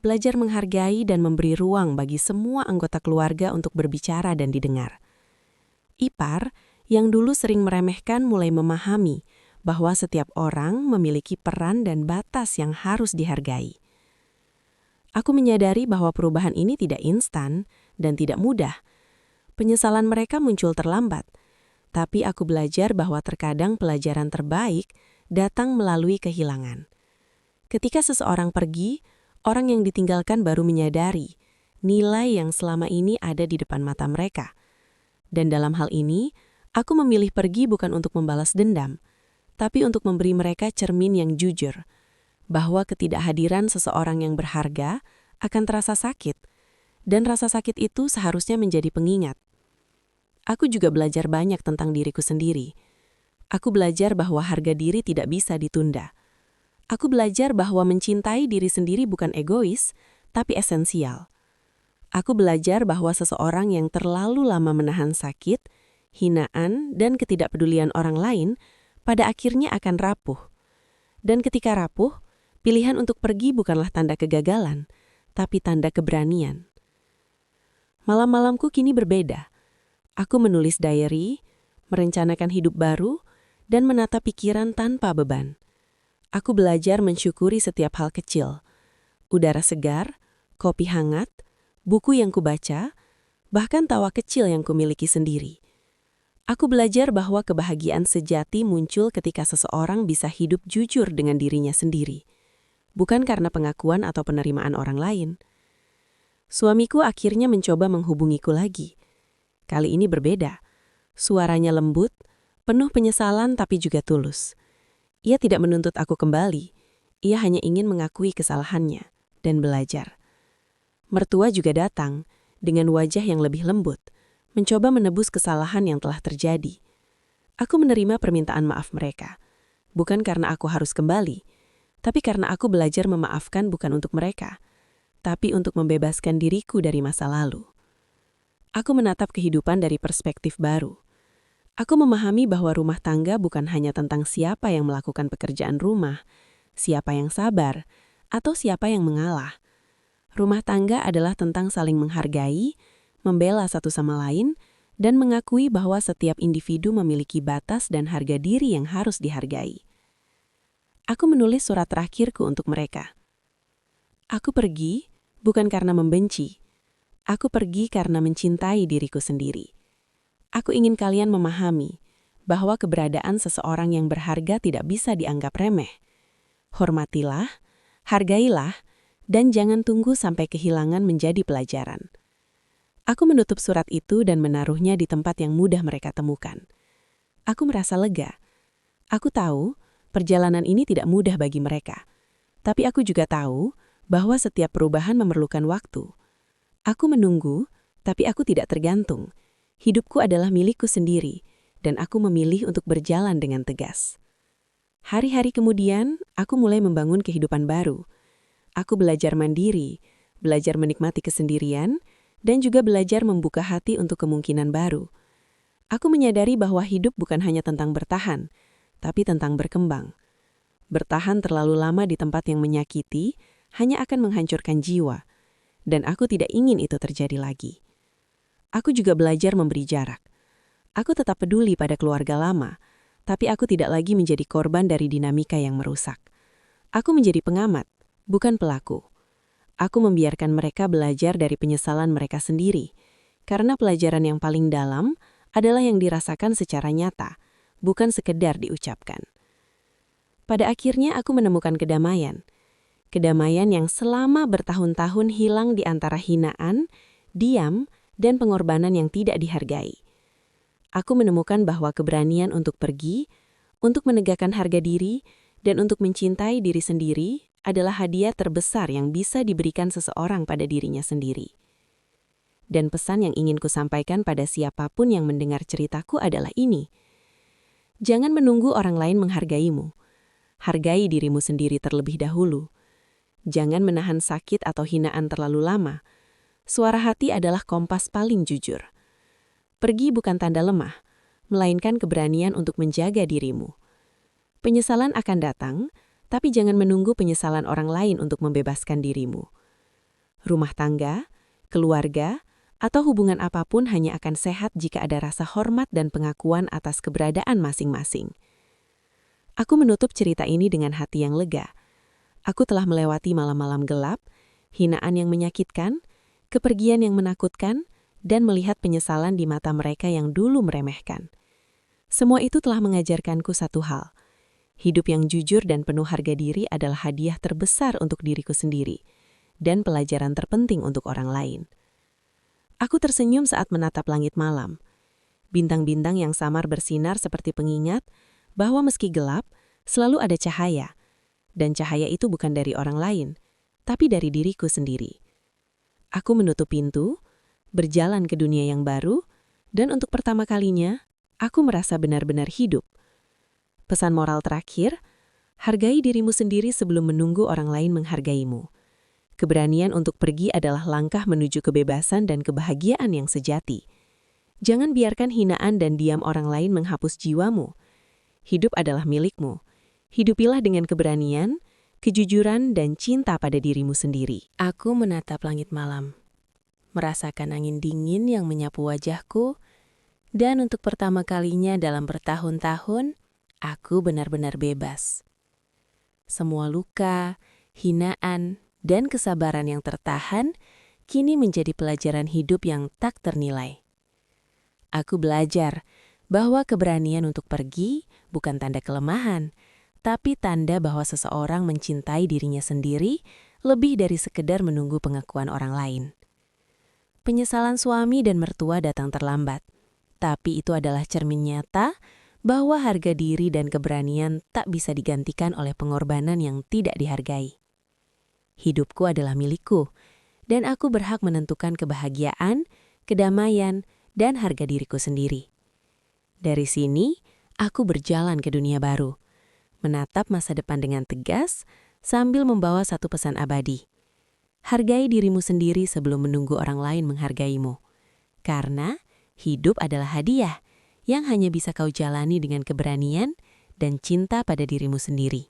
belajar menghargai dan memberi ruang bagi semua anggota keluarga untuk berbicara dan didengar. Ipar, yang dulu sering meremehkan, mulai memahami bahwa setiap orang memiliki peran dan batas yang harus dihargai. Aku menyadari bahwa perubahan ini tidak instan dan tidak mudah. Penyesalan mereka muncul terlambat, tapi aku belajar bahwa terkadang pelajaran terbaik datang melalui kehilangan. Ketika seseorang pergi, orang yang ditinggalkan baru menyadari nilai yang selama ini ada di depan mata mereka. Dan dalam hal ini, aku memilih pergi bukan untuk membalas dendam, tapi untuk memberi mereka cermin yang jujur, bahwa ketidakhadiran seseorang yang berharga akan terasa sakit, dan rasa sakit itu seharusnya menjadi pengingat. Aku juga belajar banyak tentang diriku sendiri. Aku belajar bahwa harga diri tidak bisa ditunda. Aku belajar bahwa mencintai diri sendiri bukan egois, tapi esensial. Aku belajar bahwa seseorang yang terlalu lama menahan sakit, hinaan, dan ketidakpedulian orang lain, pada akhirnya akan rapuh. Dan ketika rapuh, pilihan untuk pergi bukanlah tanda kegagalan, tapi tanda keberanian. Malam-malamku kini berbeda. Aku menulis diary, merencanakan hidup baru, dan menata pikiran tanpa beban. Aku belajar mensyukuri setiap hal kecil. Udara segar, kopi hangat, buku yang kubaca, bahkan tawa kecil yang kumiliki sendiri. Aku belajar bahwa kebahagiaan sejati muncul ketika seseorang bisa hidup jujur dengan dirinya sendiri, bukan karena pengakuan atau penerimaan orang lain. Suamiku akhirnya mencoba menghubungiku lagi. Kali ini berbeda. Suaranya lembut, penuh penyesalan tapi juga tulus. Ia tidak menuntut aku kembali. Ia hanya ingin mengakui kesalahannya dan belajar. Mertua juga datang dengan wajah yang lebih lembut, mencoba menebus kesalahan yang telah terjadi. Aku menerima permintaan maaf mereka, bukan karena aku harus kembali, tapi karena aku belajar memaafkan bukan untuk mereka, tapi untuk membebaskan diriku dari masa lalu. Aku menatap kehidupan dari perspektif baru. Aku memahami bahwa rumah tangga bukan hanya tentang siapa yang melakukan pekerjaan rumah, siapa yang sabar, atau siapa yang mengalah. Rumah tangga adalah tentang saling menghargai, membela satu sama lain, dan mengakui bahwa setiap individu memiliki batas dan harga diri yang harus dihargai. Aku menulis surat terakhirku untuk mereka. Aku pergi bukan karena membenci. Aku pergi karena mencintai diriku sendiri. Aku ingin kalian memahami bahwa keberadaan seseorang yang berharga tidak bisa dianggap remeh. Hormatilah, hargailah, dan jangan tunggu sampai kehilangan menjadi pelajaran. Aku menutup surat itu dan menaruhnya di tempat yang mudah mereka temukan. Aku merasa lega. Aku tahu perjalanan ini tidak mudah bagi mereka. Tapi aku juga tahu bahwa setiap perubahan memerlukan waktu. Aku menunggu, tapi aku tidak tergantung. Hidupku adalah milikku sendiri, dan aku memilih untuk berjalan dengan tegas. Hari-hari kemudian, aku mulai membangun kehidupan baru. Aku belajar mandiri, belajar menikmati kesendirian, dan juga belajar membuka hati untuk kemungkinan baru. Aku menyadari bahwa hidup bukan hanya tentang bertahan, tapi tentang berkembang. Bertahan terlalu lama di tempat yang menyakiti hanya akan menghancurkan jiwa, dan aku tidak ingin itu terjadi lagi. Aku juga belajar memberi jarak. Aku tetap peduli pada keluarga lama, tapi aku tidak lagi menjadi korban dari dinamika yang merusak. Aku menjadi pengamat, bukan pelaku. Aku membiarkan mereka belajar dari penyesalan mereka sendiri, karena pelajaran yang paling dalam adalah yang dirasakan secara nyata, bukan sekedar diucapkan. Pada akhirnya aku menemukan kedamaian. Kedamaian yang selama bertahun-tahun hilang di antara hinaan, diam, dan pengorbanan yang tidak dihargai. Aku menemukan bahwa keberanian untuk pergi, untuk menegakkan harga diri, dan untuk mencintai diri sendiri adalah hadiah terbesar yang bisa diberikan seseorang pada dirinya sendiri. Dan pesan yang ingin kusampaikan pada siapapun yang mendengar ceritaku adalah ini. Jangan menunggu orang lain menghargaimu. Hargai dirimu sendiri terlebih dahulu. Jangan menahan sakit atau hinaan terlalu lama. Suara hati adalah kompas paling jujur. Pergi bukan tanda lemah, melainkan keberanian untuk menjaga dirimu. Penyesalan akan datang, tapi jangan menunggu penyesalan orang lain untuk membebaskan dirimu. Rumah tangga, keluarga, atau hubungan apapun hanya akan sehat jika ada rasa hormat dan pengakuan atas keberadaan masing-masing. Aku menutup cerita ini dengan hati yang lega. Aku telah melewati malam-malam gelap, hinaan yang menyakitkan, kepergian yang menakutkan, dan melihat penyesalan di mata mereka yang dulu meremehkan. Semua itu telah mengajarkanku satu hal. Hidup yang jujur dan penuh harga diri adalah hadiah terbesar untuk diriku sendiri, dan pelajaran terpenting untuk orang lain. Aku tersenyum saat menatap langit malam. Bintang-bintang yang samar bersinar seperti pengingat bahwa meski gelap, selalu ada cahaya. Dan cahaya itu bukan dari orang lain, tapi dari diriku sendiri. Aku menutup pintu, berjalan ke dunia yang baru, dan untuk pertama kalinya, aku merasa benar-benar hidup. Pesan moral terakhir, hargai dirimu sendiri sebelum menunggu orang lain menghargaimu. Keberanian untuk pergi adalah langkah menuju kebebasan dan kebahagiaan yang sejati. Jangan biarkan hinaan dan diam orang lain menghapus jiwamu. Hidup adalah milikmu. Hidupilah dengan keberanian, kejujuran, dan cinta pada dirimu sendiri. Aku menatap langit malam, merasakan angin dingin yang menyapu wajahku, dan untuk pertama kalinya dalam bertahun-tahun, aku benar-benar bebas. Semua luka, hinaan, dan kesabaran yang tertahan kini menjadi pelajaran hidup yang tak ternilai. Aku belajar bahwa keberanian untuk pergi bukan tanda kelemahan, tapi tanda bahwa seseorang mencintai dirinya sendiri lebih dari sekedar menunggu pengakuan orang lain. Penyesalan suami dan mertua datang terlambat, tapi itu adalah cermin nyata bahwa harga diri dan keberanian tak bisa digantikan oleh pengorbanan yang tidak dihargai. Hidupku adalah milikku, dan aku berhak menentukan kebahagiaan, kedamaian, dan harga diriku sendiri. Dari sini, aku berjalan ke dunia baru, menatap masa depan dengan tegas sambil membawa satu pesan abadi. Hargai dirimu sendiri sebelum menunggu orang lain menghargaimu. Karena hidup adalah hadiah yang hanya bisa kau jalani dengan keberanian dan cinta pada dirimu sendiri.